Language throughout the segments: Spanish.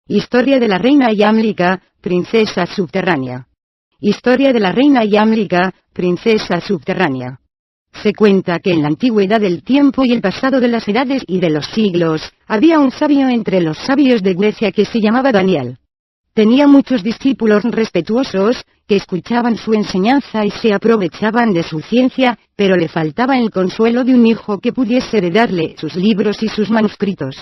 Historia de la reina Yamlika, princesa subterránea. Historia de la reina Yamlika, princesa subterránea. Se cuenta que en la antigüedad del tiempo y el pasado de las edades y de los siglos, había un sabio entre los sabios de Grecia que se llamaba Daniel. Tenía muchos discípulos respetuosos, que escuchaban su enseñanza y se aprovechaban de su ciencia, pero le faltaba el consuelo de un hijo que pudiese heredarle sus libros y sus manuscritos.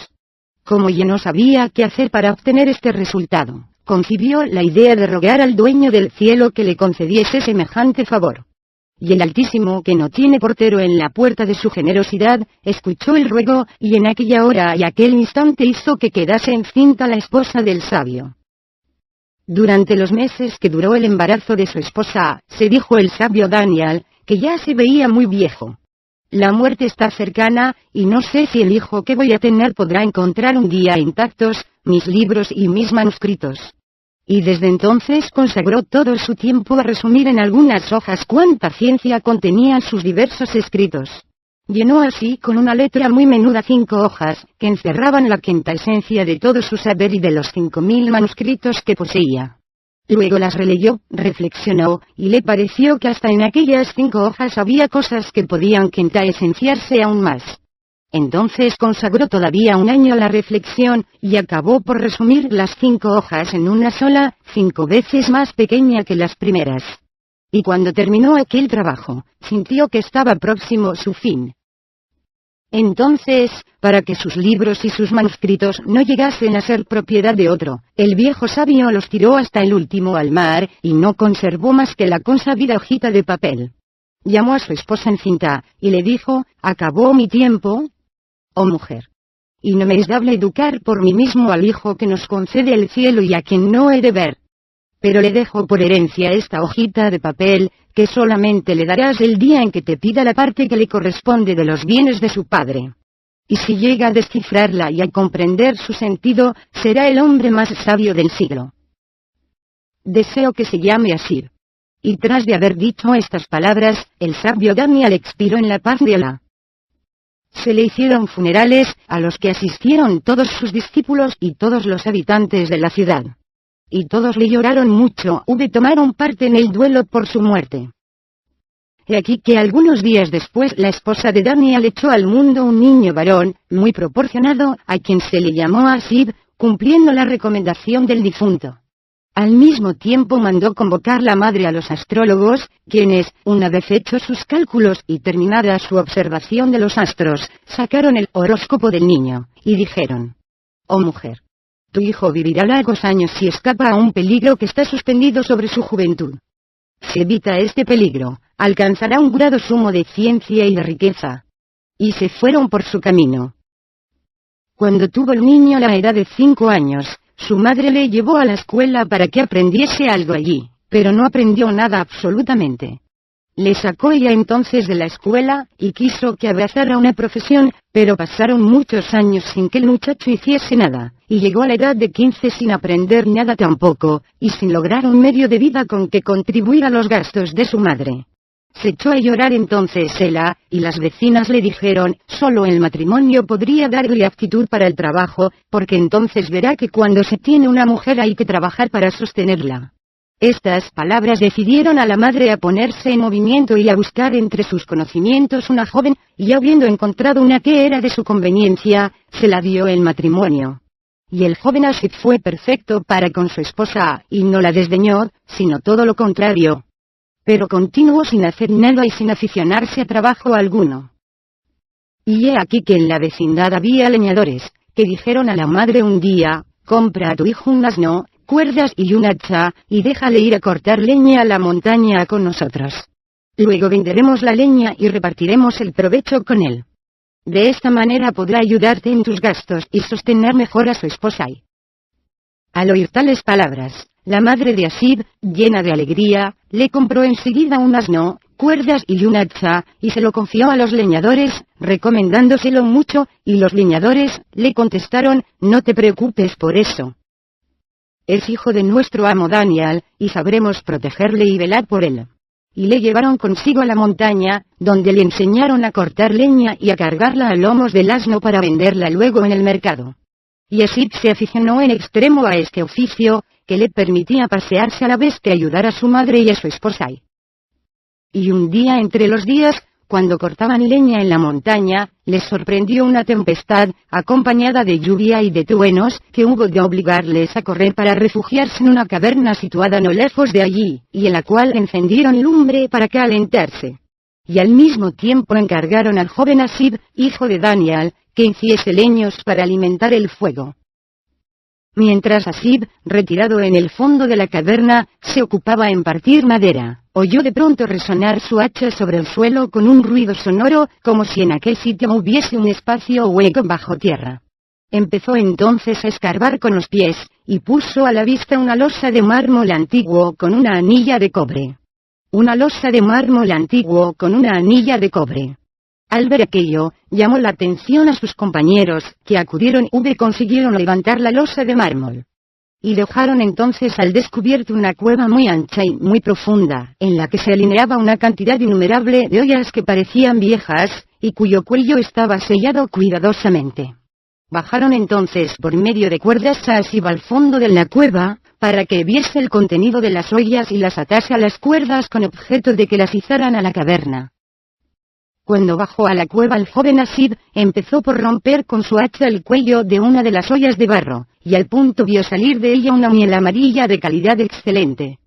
Como ya no sabía qué hacer para obtener este resultado, concibió la idea de rogar al dueño del cielo que le concediese semejante favor. Y el Altísimo, que no tiene portero en la puerta de su generosidad, escuchó el ruego, y en aquella hora y aquel instante hizo que quedase encinta la esposa del sabio. Durante los meses que duró el embarazo de su esposa, se dijo el sabio Daniel, que ya se veía muy viejo. La muerte está cercana, y no sé si el hijo que voy a tener podrá encontrar un día intactos mis libros y mis manuscritos. Y desde entonces consagró todo su tiempo a resumir en algunas hojas cuánta ciencia contenían sus diversos escritos. Llenó así con una letra muy menuda 5 hojas, que encerraban la quintaesencia de todo su saber y de los 5000 manuscritos que poseía. Luego las releyó, reflexionó, y le pareció que hasta en aquellas 5 hojas había cosas que podían quintaesenciarse aún más. Entonces consagró todavía un año a la reflexión, y acabó por resumir las 5 hojas en una sola, 5 veces más pequeña que las primeras. Y cuando terminó aquel trabajo, sintió que estaba próximo su fin. Entonces, para que sus libros y sus manuscritos no llegasen a ser propiedad de otro, el viejo sabio los tiró hasta el último al mar, y no conservó más que la consabida hojita de papel. Llamó a su esposa encinta, y le dijo: «¿Acabó mi tiempo? Oh mujer. Y no me es dable educar por mí mismo al hijo que nos concede el cielo y a quien no he de ver. Pero le dejo por herencia esta hojita de papel, que solamente le darás el día en que te pida la parte que le corresponde de los bienes de su padre. Y si llega a descifrarla y a comprender su sentido, será el hombre más sabio del siglo. Deseo que se llame así». Y tras de haber dicho estas palabras, el sabio Daniel expiró en la paz de Alá. Se le hicieron funerales, a los que asistieron todos sus discípulos y todos los habitantes de la ciudad. Y todos le lloraron mucho, tomaron parte en el duelo por su muerte. He aquí que algunos días después la esposa de Daniel echó al mundo un niño varón, muy proporcionado, a quien se le llamó Asib, cumpliendo la recomendación del difunto. Al mismo tiempo mandó convocar la madre a los astrólogos, quienes, una vez hechos sus cálculos y terminada su observación de los astros, sacaron el horóscopo del niño, y dijeron: «Oh mujer, tu hijo vivirá largos años si escapa a un peligro que está suspendido sobre su juventud. Si evita este peligro, alcanzará un grado sumo de ciencia y de riqueza». Y se fueron por su camino. Cuando tuvo el niño la edad de 5 años, su madre le llevó a la escuela para que aprendiese algo allí, pero no aprendió nada absolutamente. Le sacó ella entonces de la escuela, y quiso que abrazara una profesión, pero pasaron muchos años sin que el muchacho hiciese nada, y llegó a la edad de 15 sin aprender nada tampoco, y sin lograr un medio de vida con que contribuir a los gastos de su madre. Se echó a llorar entonces ella, y las vecinas le dijeron: «Solo el matrimonio podría darle aptitud para el trabajo, porque entonces verá que cuando se tiene una mujer hay que trabajar para sostenerla». Estas palabras decidieron a la madre a ponerse en movimiento y a buscar entre sus conocimientos una joven, y habiendo encontrado una que era de su conveniencia, se la dio en matrimonio. Y el joven Asif fue perfecto para con su esposa, y no la desdeñó, sino todo lo contrario. Pero continuó sin hacer nada y sin aficionarse a trabajo alguno. Y he aquí que en la vecindad había leñadores, que dijeron a la madre un día: «Compra a tu hijo un asno, cuerdas y un hacha, y déjale ir a cortar leña a la montaña con nosotros. Luego venderemos la leña y repartiremos el provecho con él. De esta manera podrá ayudarte en tus gastos y sostener mejor a su esposa». Al oír tales palabras, la madre de Asib, llena de alegría, le compró enseguida un asno, cuerdas y un hacha, y se lo confió a los leñadores, recomendándoselo mucho, y los leñadores le contestaron: «No te preocupes por eso. Es hijo de nuestro amo Daniel, y sabremos protegerle y velar por él». Y le llevaron consigo a la montaña, donde le enseñaron a cortar leña y a cargarla a lomos del asno para venderla luego en el mercado. y Asib se aficionó en extremo a este oficio, que le permitía pasearse a la vez que ayudar a su madre y a su esposa. Y un día entre los días, cuando cortaban leña en la montaña, les sorprendió una tempestad, acompañada de lluvia y de truenos, que hubo de obligarles a correr para refugiarse en una caverna situada no lejos de allí, y en la cual encendieron lumbre para calentarse. Y al mismo tiempo encargaron al joven Asib, hijo de Daniel, que hiciese leños para alimentar el fuego. Mientras Asib, retirado en el fondo de la caverna, se ocupaba en partir madera, oyó de pronto resonar su hacha sobre el suelo con un ruido sonoro, como si en aquel sitio hubiese un espacio hueco bajo tierra. Empezó entonces a escarbar con los pies, y puso a la vista una losa de mármol antiguo con una anilla de cobre. Una losa de mármol antiguo con una anilla de cobre. Al ver aquello, llamó la atención a sus compañeros, que acudieron y consiguieron levantar la losa de mármol. Y dejaron entonces al descubierto una cueva muy ancha y muy profunda, en la que se alineaba una cantidad innumerable de ollas que parecían viejas, y cuyo cuello estaba sellado cuidadosamente. Bajaron entonces por medio de cuerdas a Asib al fondo de la cueva, para que viese el contenido de las ollas y las atase a las cuerdas con objeto de que las izaran a la caverna. Cuando bajó a la cueva el joven Asib, empezó por romper con su hacha el cuello de una de las ollas de barro, y al punto vio salir de ella una miel amarilla de calidad excelente.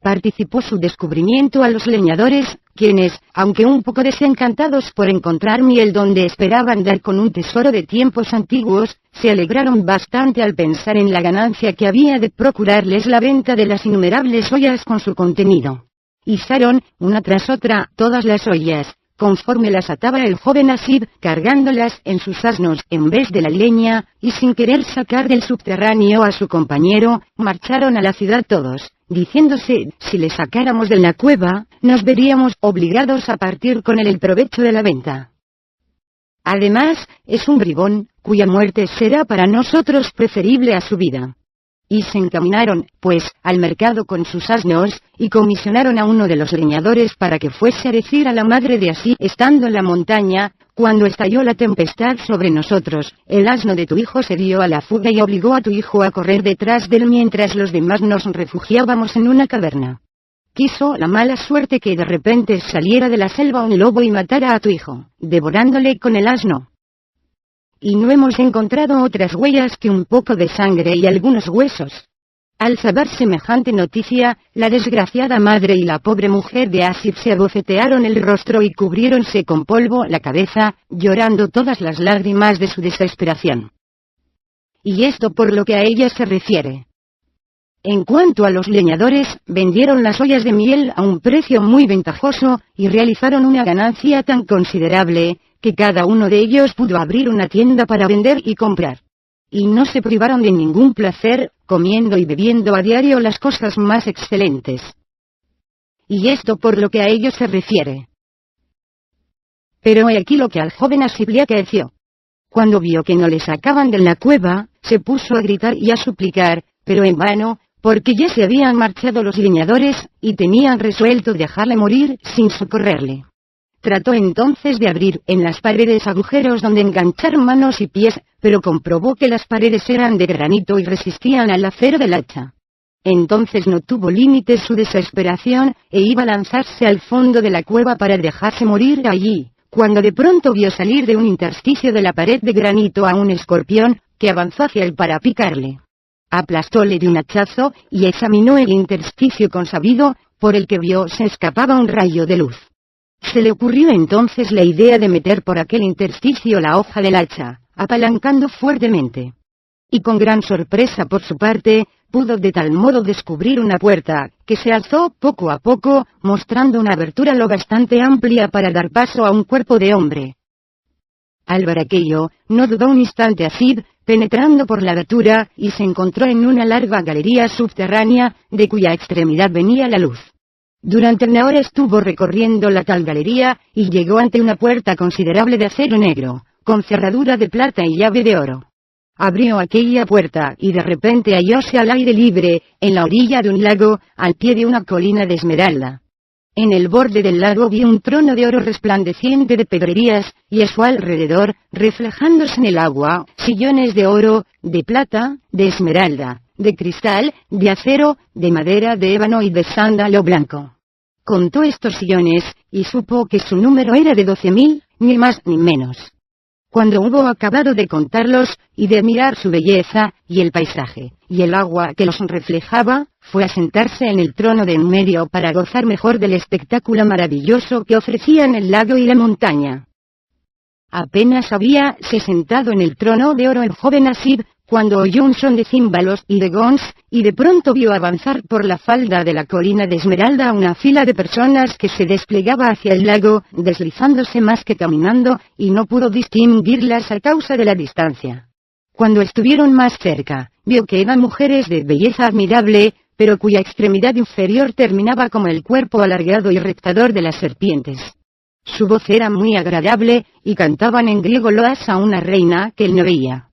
Participó su descubrimiento a los leñadores, quienes, aunque un poco desencantados por encontrar miel donde esperaban dar con un tesoro de tiempos antiguos, se alegraron bastante al pensar en la ganancia que había de procurarles la venta de las innumerables ollas con su contenido. Izaron, una tras otra, todas las ollas, conforme las ataba el joven Asib, cargándolas en sus asnos en vez de la leña, y sin querer sacar del subterráneo a su compañero, marcharon a la ciudad todos, diciéndose, si le sacáramos de la cueva, nos veríamos obligados a partir con él el provecho de la venta. Además, es un bribón, cuya muerte será para nosotros preferible a su vida. Y se encaminaron, pues, al mercado con sus asnos, y comisionaron a uno de los leñadores para que fuese a decir a la madre de Asib, estando en la montaña, cuando estalló la tempestad sobre nosotros, el asno de tu hijo se dio a la fuga y obligó a tu hijo a correr detrás de él mientras los demás nos refugiábamos en una caverna. Quiso la mala suerte que de repente saliera de la selva un lobo y matara a tu hijo, devorándole con el asno. Y no hemos encontrado otras huellas que un poco de sangre y algunos huesos. Al saber semejante noticia, la desgraciada madre y la pobre mujer de Asib se abofetearon el rostro y cubriéronse con polvo la cabeza, llorando todas las lágrimas de su desesperación. Y esto por lo que a ella se refiere. En cuanto a los leñadores, vendieron las ollas de miel a un precio muy ventajoso, y realizaron una ganancia tan considerable, que cada uno de ellos pudo abrir una tienda para vender y comprar. Y no se privaron de ningún placer, comiendo y bebiendo a diario las cosas más excelentes. Y esto por lo que a ellos se refiere. Pero he aquí lo que al joven Asib le acaeció. Cuando vio que no le sacaban de la cueva, se puso a gritar y a suplicar, pero en vano, porque ya se habían marchado los leñadores, y tenían resuelto dejarle morir sin socorrerle. Trató entonces de abrir en las paredes agujeros donde enganchar manos y pies, pero comprobó que las paredes eran de granito y resistían al acero del hacha. Entonces no tuvo límites su desesperación, e iba a lanzarse al fondo de la cueva para dejarse morir allí, cuando de pronto vio salir de un intersticio de la pared de granito a un escorpión, que avanzó hacia él para picarle. Aplastóle de un hachazo, y examinó el intersticio consabido, por el que vio se escapaba un rayo de luz. Se le ocurrió entonces la idea de meter por aquel intersticio la hoja del hacha, apalancando fuertemente. Y con gran sorpresa por su parte, pudo de tal modo descubrir una puerta, que se alzó poco a poco, mostrando una abertura lo bastante amplia para dar paso a un cuerpo de hombre. Al ver aquello, no dudó un instante Asib, penetrando por la abertura, y se encontró en una larga galería subterránea, de cuya extremidad venía la luz. Durante una hora estuvo recorriendo la tal galería, y llegó ante una puerta considerable de acero negro, con cerradura de plata y llave de oro. Abrió aquella puerta, y de repente hallóse al aire libre, en la orilla de un lago, al pie de una colina de esmeralda. En el borde del lago vi un trono de oro resplandeciente de pedrerías, y a su alrededor, reflejándose en el agua, sillones de oro, de plata, de esmeralda, de cristal, de acero, de madera de ébano y de sándalo blanco. Contó estos sillones, y supo que su número era de 12.000, ni más ni menos. Cuando hubo acabado de contarlos, y de mirar su belleza, y el paisaje, y el agua que los reflejaba, fue a sentarse en el trono de en medio para gozar mejor del espectáculo maravilloso que ofrecían el lago y la montaña. Apenas habíase sentado en el trono de oro el joven Asib, cuando oyó un son de címbalos y de gons, y de pronto vio avanzar por la falda de la colina de Esmeralda una fila de personas que se desplegaba hacia el lago, deslizándose más que caminando, y no pudo distinguirlas a causa de la distancia. Cuando estuvieron más cerca, vio que eran mujeres de belleza admirable, pero cuya extremidad inferior terminaba como el cuerpo alargado y rectador de las serpientes. Su voz era muy agradable, y cantaban en griego loas a una reina que él no veía.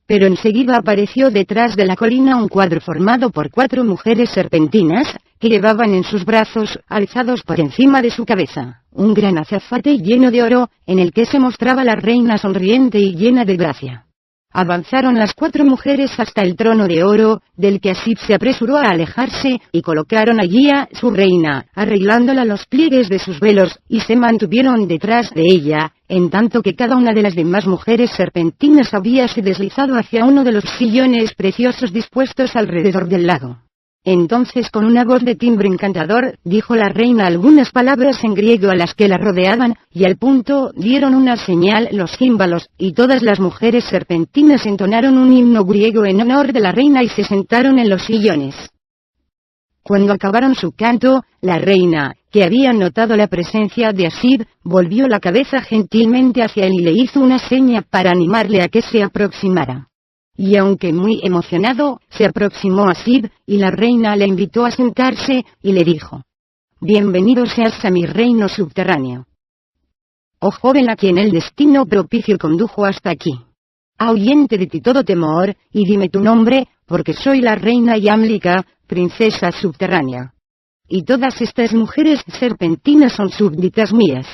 Pero enseguida apareció detrás de la colina un cuadro formado por 4 mujeres serpentinas, que llevaban en sus brazos, alzados por encima de su cabeza, un gran azafate lleno de oro, en el que se mostraba la reina sonriente y llena de gracia. Avanzaron las 4 mujeres hasta el trono de oro, del que Asib se apresuró a alejarse, y colocaron allí a su reina, arreglándola los pliegues de sus velos, y se mantuvieron detrás de ella, en tanto que cada una de las demás mujeres serpentinas habíase deslizado hacia uno de los sillones preciosos dispuestos alrededor del lago. Entonces con una voz de timbre encantador, dijo la reina algunas palabras en griego a las que la rodeaban, y al punto dieron una señal los címbalos, y todas las mujeres serpentinas entonaron un himno griego en honor de la reina y se sentaron en los sillones. Cuando acabaron su canto, la reina, que había notado la presencia de Asib, volvió la cabeza gentilmente hacia él y le hizo una seña para animarle a que se aproximara. Y aunque muy emocionado, se aproximó a Asib, y la reina le invitó a sentarse, y le dijo: «Bienvenido seas a mi reino subterráneo. Oh joven a quien el destino propicio condujo hasta aquí. Ahuyente de ti todo temor, y dime tu nombre, porque soy la reina Yamlika, princesa subterránea. Y todas estas mujeres serpentinas son súbditas mías.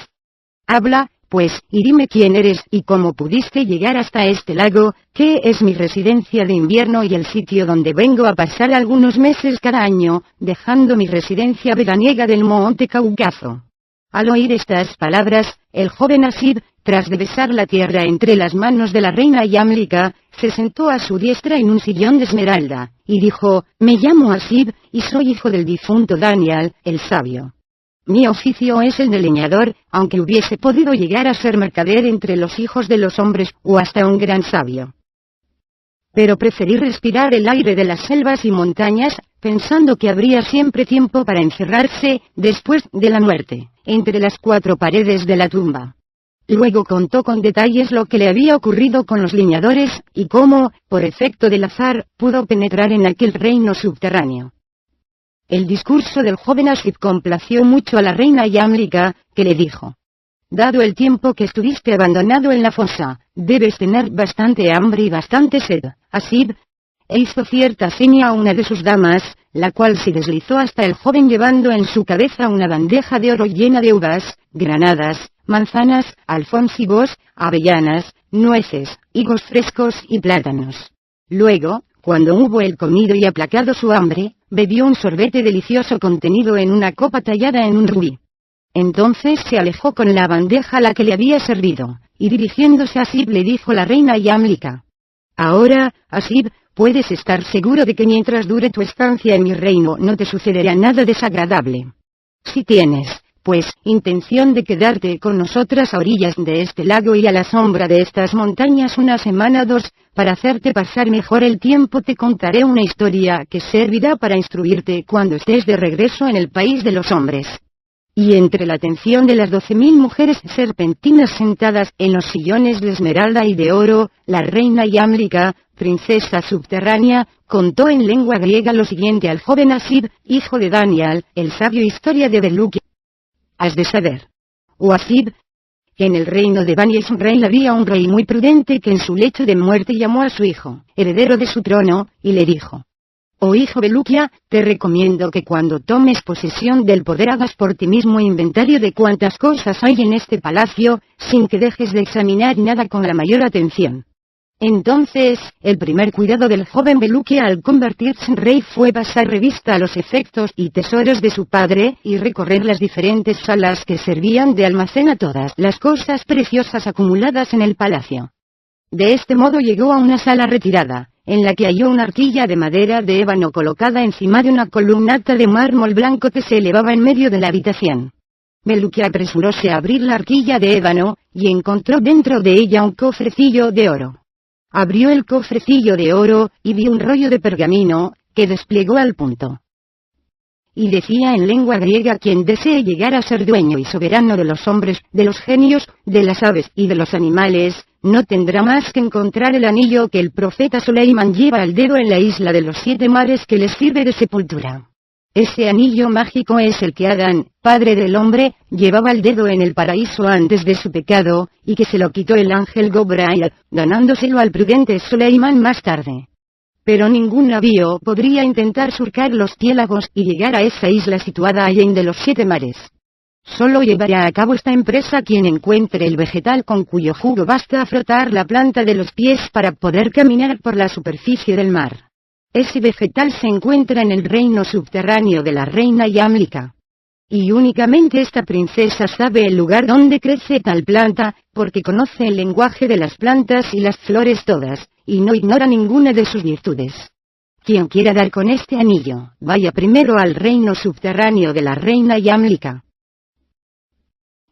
Habla, pues, y dime quién eres y cómo pudiste llegar hasta este lago, que es mi residencia de invierno y el sitio donde vengo a pasar algunos meses cada año, dejando mi residencia veraniega del monte Cáucaso». Al oír estas palabras, el joven Asib, tras de besar la tierra entre las manos de la reina Yamlika, se sentó a su diestra en un sillón de esmeralda, y dijo: «Me llamo Asib, y soy hijo del difunto Daniel, el sabio. Mi oficio es el de leñador, aunque hubiese podido llegar a ser mercader entre los hijos de los hombres, o hasta un gran sabio. Pero preferí respirar el aire de las selvas y montañas, pensando que habría siempre tiempo para encerrarse, después de la muerte, entre las 4 paredes de la tumba». Luego contó con detalles lo que le había ocurrido con los leñadores, y cómo, por efecto del azar, pudo penetrar en aquel reino subterráneo. El discurso del joven Asib complació mucho a la reina Yamlika, que le dijo: «Dado el tiempo que estuviste abandonado en la fosa, debes tener bastante hambre y bastante sed, Asib». E hizo cierta seña a una de sus damas, la cual se deslizó hasta el joven llevando en su cabeza una bandeja de oro llena de uvas, granadas, manzanas, alfónsigos, avellanas, nueces, higos frescos y plátanos. Luego, cuando hubo él comido y aplacado su hambre, bebió un sorbete delicioso contenido en una copa tallada en un rubí. Entonces se alejó con la bandeja a la que le había servido, y dirigiéndose a Asib le dijo la reina Yamlika: «Ahora, Asib, puedes estar seguro de que mientras dure tu estancia en mi reino no te sucederá nada desagradable. Si tienes, pues, intención de quedarte con nosotras a orillas de este lago y a la sombra de estas montañas una semana o 2, para hacerte pasar mejor el tiempo, te contaré una historia que servirá para instruirte cuando estés de regreso en el país de los hombres». Y entre la atención de las 12.000 mujeres serpentinas sentadas en los sillones de esmeralda y de oro, la reina Yamlika, princesa subterránea, contó en lengua griega lo siguiente al joven Asib, hijo de Daniel, el sabio. Historia de Beluk. Has de saber, oh Asib, que en el reino de Bani Israel había un rey muy prudente que en su lecho de muerte llamó a su hijo, heredero de su trono, y le dijo: Oh hijo de Luquia, te recomiendo que cuando tomes posesión del poder hagas por ti mismo inventario de cuántas cosas hay en este palacio, sin que dejes de examinar nada con la mayor atención. Entonces, el primer cuidado del joven Beluquia al convertirse en rey fue pasar revista a los efectos y tesoros de su padre, y recorrer las diferentes salas que servían de almacén a todas las cosas preciosas acumuladas en el palacio. De este modo llegó a una sala retirada, en la que halló una arquilla de madera de ébano colocada encima de una columnata de mármol blanco que se elevaba en medio de la habitación. Beluquia apresuróse a abrir la arquilla de ébano, y encontró dentro de ella un cofrecillo de oro. Abrió el cofrecillo de oro, y vio un rollo de pergamino, que desplegó al punto. Y decía en lengua griega: quien desee llegar a ser dueño y soberano de los hombres, de los genios, de las aves y de los animales, no tendrá más que encontrar el anillo que el profeta Suleimán lleva al dedo en la isla de los 7 mares que les sirve de sepultura. Ese anillo mágico es el que Adán, padre del hombre, llevaba al dedo en el paraíso antes de su pecado, y que se lo quitó el ángel Gobrail, ganándoselo al prudente Suleimán más tarde. Pero ningún navío podría intentar surcar los ciélagos y llegar a esa isla situada allende los 7 mares. Solo llevará a cabo esta empresa quien encuentre el vegetal con cuyo jugo basta frotar la planta de los pies para poder caminar por la superficie del mar. Ese vegetal se encuentra en el reino subterráneo de la reina Yamlica. Y únicamente esta princesa sabe el lugar donde crece tal planta, porque conoce el lenguaje de las plantas y las flores todas, y no ignora ninguna de sus virtudes. Quien quiera dar con este anillo, vaya primero al reino subterráneo de la reina Yamlica.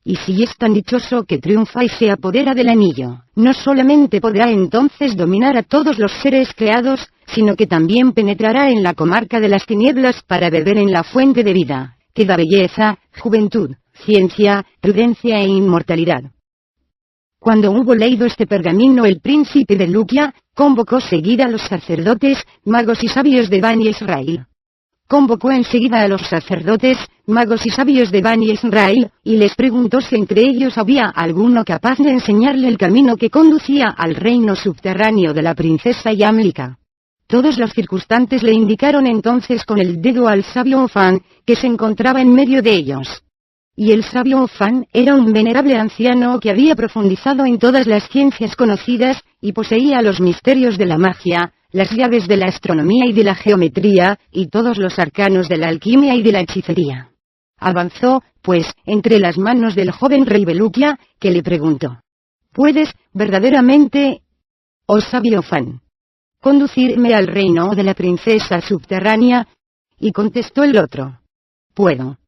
Y si es tan dichoso que triunfa y se apodera del anillo, no solamente podrá entonces dominar a todos los seres creados, sino que también penetrará en la comarca de las tinieblas para beber en la fuente de vida, que da belleza, juventud, ciencia, prudencia e inmortalidad. Cuando hubo leído este pergamino el príncipe de Luquia, convocó seguida a los sacerdotes, magos y sabios de Bani Israel. Convocó enseguida a los sacerdotes, magos y sabios de Bani Israel, y les preguntó si entre ellos había alguno capaz de enseñarle el camino que conducía al reino subterráneo de la princesa Yamlica. Todos los circunstantes le indicaron entonces con el dedo al sabio Ofán, que se encontraba en medio de ellos. Y el sabio Ofán era un venerable anciano que había profundizado en todas las ciencias conocidas, y poseía los misterios de la magia, las llaves de la astronomía y de la geometría, y todos los arcanos de la alquimia y de la hechicería. Avanzó, pues, entre las manos del joven rey Beluquia, que le preguntó: ¿puedes, verdaderamente, oh sabio Ofán, conducirme al reino de la princesa subterránea? Y contestó el otro: puedo.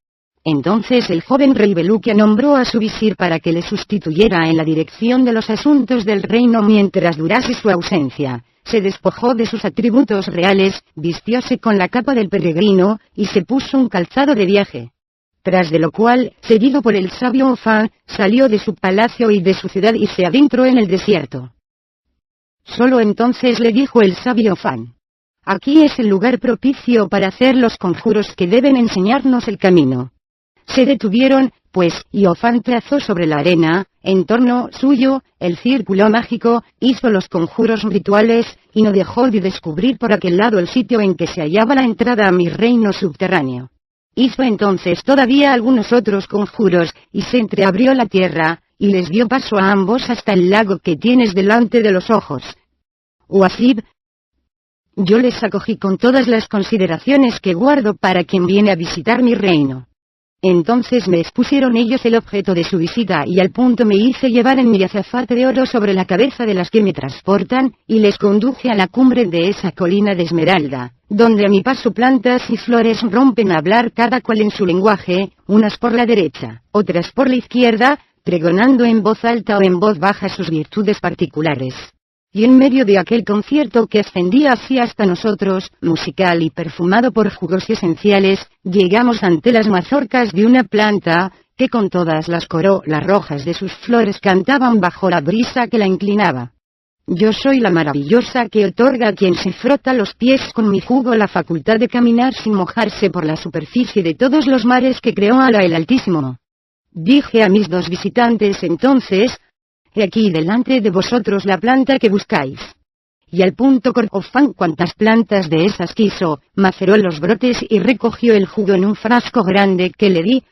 Entonces el joven rey Beluquia nombró a su visir para que le sustituyera en la dirección de los asuntos del reino mientras durase su ausencia. Se despojó de sus atributos reales, vistióse con la capa del peregrino, y se puso un calzado de viaje. Tras de lo cual, seguido por el sabio Ofán, salió de su palacio y de su ciudad y se adentró en el desierto. Solo entonces le dijo el sabio Ofán: aquí es el lugar propicio para hacer los conjuros que deben enseñarnos el camino. Se detuvieron, pues, y Ofán trazó sobre la arena, en torno suyo, el círculo mágico, hizo los conjuros rituales, y no dejó de descubrir por aquel lado el sitio en que se hallaba la entrada a mi reino subterráneo. Hizo entonces todavía algunos otros conjuros, y se entreabrió la tierra, y les dio paso a ambos hasta el lago que tienes delante de los ojos. Uasib, yo les acogí con todas las consideraciones que guardo para quien viene a visitar mi reino. Entonces me expusieron ellos el objeto de su visita y al punto me hice llevar en mi azafate de oro sobre la cabeza de las que me transportan, y les conduje a la cumbre de esa colina de esmeralda, donde a mi paso plantas y flores rompen a hablar cada cual en su lenguaje, unas por la derecha, otras por la izquierda, pregonando en voz alta o en voz baja sus virtudes particulares. Y en medio de aquel concierto que ascendía así hasta nosotros, musical y perfumado por jugos esenciales, llegamos ante las mazorcas de una planta, que con todas las corolas rojas de sus flores cantaban bajo la brisa que la inclinaba. Yo soy la maravillosa que otorga a quien se frota los pies con mi jugo la facultad de caminar sin mojarse por la superficie de todos los mares que creó Alá el Altísimo. Dije a mis dos visitantes entonces: he aquí delante de vosotros la planta que buscáis. y al punto Corcofán cuantas plantas de esas quiso, maceró los brotes y recogió el jugo en un frasco grande que le di.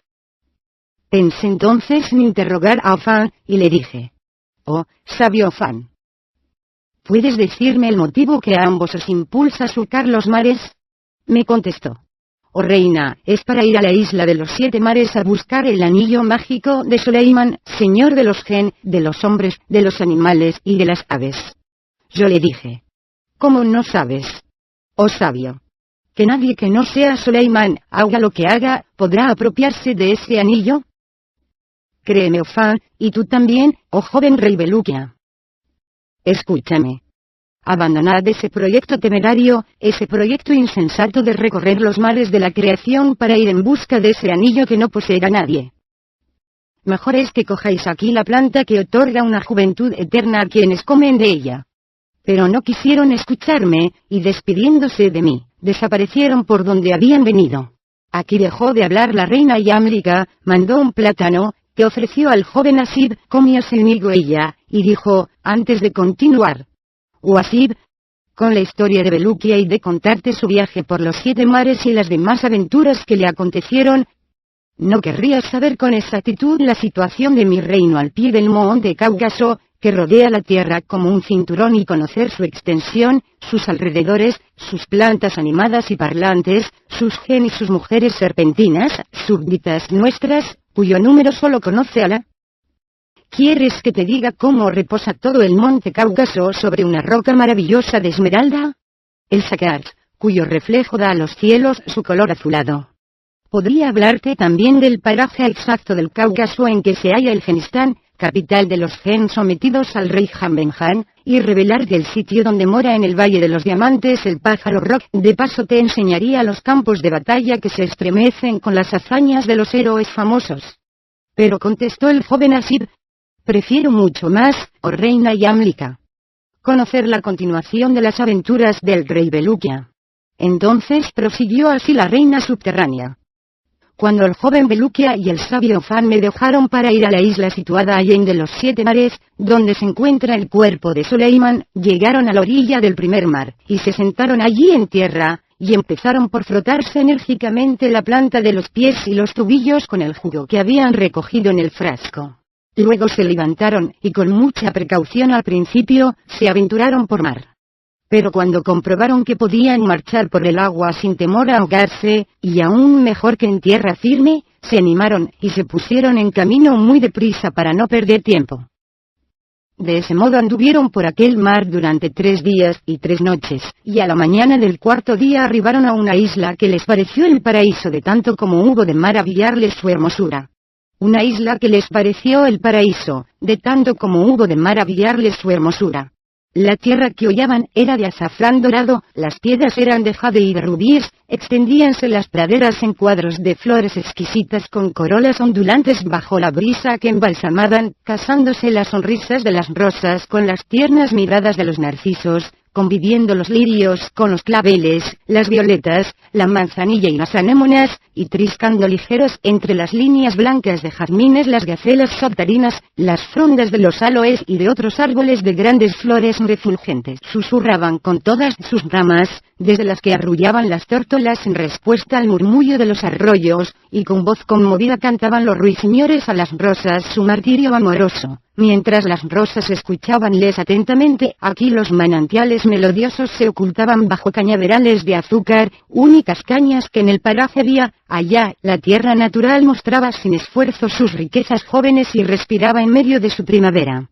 Pensé entonces en interrogar a Ofán, y le dije: «Oh, sabio Ofán, ¿puedes decirme el motivo que a ambos os impulsa a surcar los mares?». Me contestó: «Oh reina, es para ir a la isla de los 7 mares a buscar el anillo mágico de Suleiman, señor de los gen, de los hombres, de los animales y de las aves». Yo le dije: «¿Cómo no sabes, oh sabio, que nadie que no sea Suleiman, haga lo que haga, podrá apropiarse de ese anillo?» «Créeme, Ofán, y tú también, oh joven rey Belukia. Escúchame. Abandonad ese proyecto temerario, ese proyecto insensato de recorrer los mares de la creación para ir en busca de ese anillo que no poseerá nadie. Mejor es que cojáis aquí la planta que otorga una juventud eterna a quienes comen de ella». Pero no quisieron escucharme, y despidiéndose de mí, desaparecieron por donde habían venido. Aquí dejó de hablar la reina Yamlica, mandó un plátano, que ofreció al joven Asib, comióse ella, y dijo, antes de continuar: «Oh Asib, con la historia de Belukia y de contarte su viaje por los 7 mares y las demás aventuras que le acontecieron, ¿no querrías saber con exactitud la situación de mi reino al pie del monte Cáucaso, que rodea la tierra como un cinturón, y conocer su extensión, sus alrededores, sus plantas animadas y parlantes, sus gen y sus mujeres serpentinas, súbditas nuestras, cuyo número solo conoce Alá? ¿Quieres que te diga cómo reposa todo el monte Cáucaso sobre una roca maravillosa de esmeralda? El Saqqat, cuyo reflejo da a los cielos su color azulado. Podría hablarte también del paraje exacto del Cáucaso en que se halla el Genistán, capital de los gen sometidos al rey Jambenjan, y revelarte el sitio donde mora en el Valle de los Diamantes el pájaro Roc. De paso te enseñaría los campos de batalla que se estremecen con las hazañas de los héroes famosos». Pero contestó el joven Asib: «Prefiero mucho más, oh reina Yamlica, conocer la continuación de las aventuras del rey Belukia». Entonces prosiguió así la reina subterránea: «Cuando el joven Belukia y el sabio Ofán me dejaron para ir a la isla situada allende los 7 mares, donde se encuentra el cuerpo de Suleiman, llegaron a la orilla del primer mar, y se sentaron allí en tierra, y empezaron por frotarse enérgicamente la planta de los pies y los tobillos con el jugo que habían recogido en el frasco. Luego se levantaron, y con mucha precaución al principio, se aventuraron por mar. Pero cuando comprobaron que podían marchar por el agua sin temor a ahogarse, y aún mejor que en tierra firme, se animaron y se pusieron en camino muy deprisa para no perder tiempo. De ese modo anduvieron por aquel mar durante 3 días y 3 noches, y a la mañana del 4.º día arribaron a una isla que les pareció el paraíso de tanto como hubo de maravillarles su hermosura. Una isla que les pareció el paraíso, de tanto como hubo de maravillarles su hermosura. La tierra que hollaban era de azafrán dorado, las piedras eran de jade y de rubíes, extendíanse las praderas en cuadros de flores exquisitas con corolas ondulantes bajo la brisa que embalsamaban, casándose las sonrisas de las rosas con las tiernas miradas de los narcisos, conviviendo los lirios con los claveles, las violetas, la manzanilla y las anémonas, y triscando ligeros entre las líneas blancas de jazmines las gacelas saltarinas, las frondas de los aloes y de otros árboles de grandes flores refulgentes susurraban con todas sus ramas, desde las que arrullaban las tórtolas en respuesta al murmullo de los arroyos, y con voz conmovida cantaban los ruiseñores a las rosas su martirio amoroso. Mientras las rosas escuchabanles atentamente, aquí los manantiales melodiosos se ocultaban bajo cañaverales de azúcar, únicas cañas que en el paraje había. Allá, la tierra natural mostraba sin esfuerzo sus riquezas jóvenes y respiraba en medio de su primavera.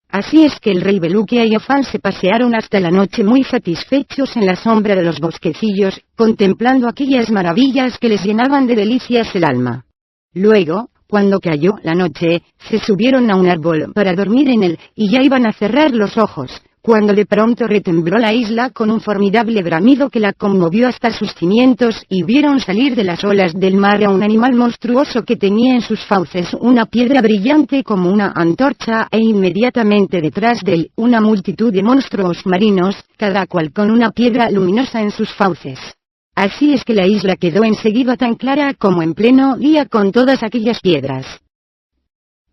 Así es que el rey Belukia y Ofán se pasearon hasta la noche muy satisfechos en la sombra de los bosquecillos, contemplando aquellas maravillas que les llenaban de delicias el alma. Luego, cuando cayó la noche, se subieron a un árbol para dormir en él, y ya iban a cerrar los ojos, cuando de pronto retembló la isla con un formidable bramido que la conmovió hasta sus cimientos, y vieron salir de las olas del mar a un animal monstruoso que tenía en sus fauces una piedra brillante como una antorcha, e inmediatamente detrás de él una multitud de monstruos marinos, cada cual con una piedra luminosa en sus fauces. Así es que la isla quedó enseguida tan clara como en pleno día con todas aquellas piedras.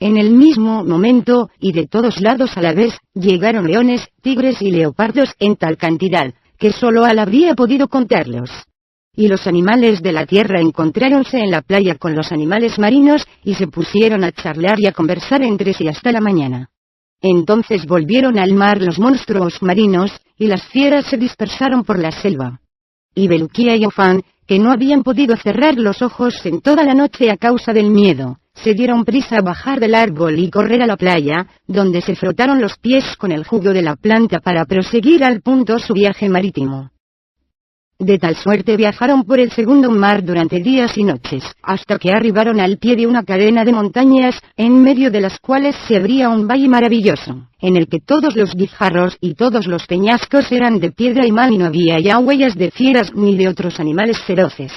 En el mismo momento, y de todos lados a la vez, llegaron leones, tigres y leopardos en tal cantidad, que solo Al habría podido contarlos. Y los animales de la tierra encontráronse en la playa con los animales marinos, y se pusieron a charlar y a conversar entre sí hasta la mañana. Entonces volvieron al mar los monstruos marinos, y las fieras se dispersaron por la selva. Y Bulukia y Ofán, que no habían podido cerrar los ojos en toda la noche a causa del miedo, se dieron prisa a bajar del árbol y correr a la playa, donde se frotaron los pies con el jugo de la planta para proseguir al punto su viaje marítimo. De tal suerte viajaron por el segundo mar durante días y noches, hasta que arribaron al pie de una cadena de montañas, en medio de las cuales se abría un valle maravilloso, en el que todos los guijarros y todos los peñascos eran de piedra y mal y no había ya huellas de fieras ni de otros animales feroces.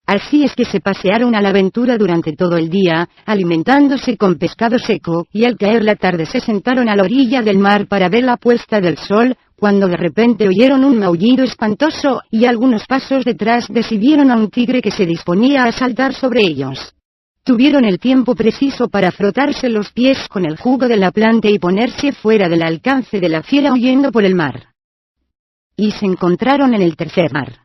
Así es que se pasearon a la aventura durante todo el día, alimentándose con pescado seco, y al caer la tarde se sentaron a la orilla del mar para ver la puesta del sol, cuando de repente oyeron un maullido espantoso, y algunos pasos detrás de sí vieron a un tigre que se disponía a saltar sobre ellos. Tuvieron el tiempo preciso para frotarse los pies con el jugo de la planta y ponerse fuera del alcance de la fiera huyendo por el mar. Y se encontraron en el tercer mar.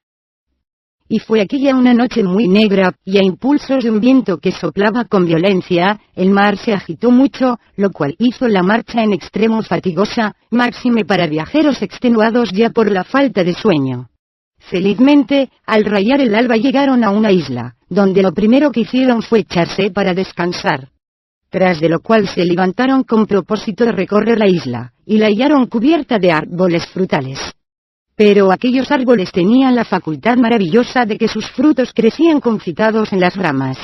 Y fue aquella una noche muy negra, y a impulsos de un viento que soplaba con violencia, el mar se agitó mucho, lo cual hizo la marcha en extremo fatigosa, máxime para viajeros extenuados ya por la falta de sueño. Felizmente, al rayar el alba llegaron a una isla, donde lo primero que hicieron fue echarse para descansar. Tras de lo cual se levantaron con propósito de recorrer la isla, y la hallaron cubierta de árboles frutales. Pero aquellos árboles tenían la facultad maravillosa de que sus frutos crecían confitados en las ramas.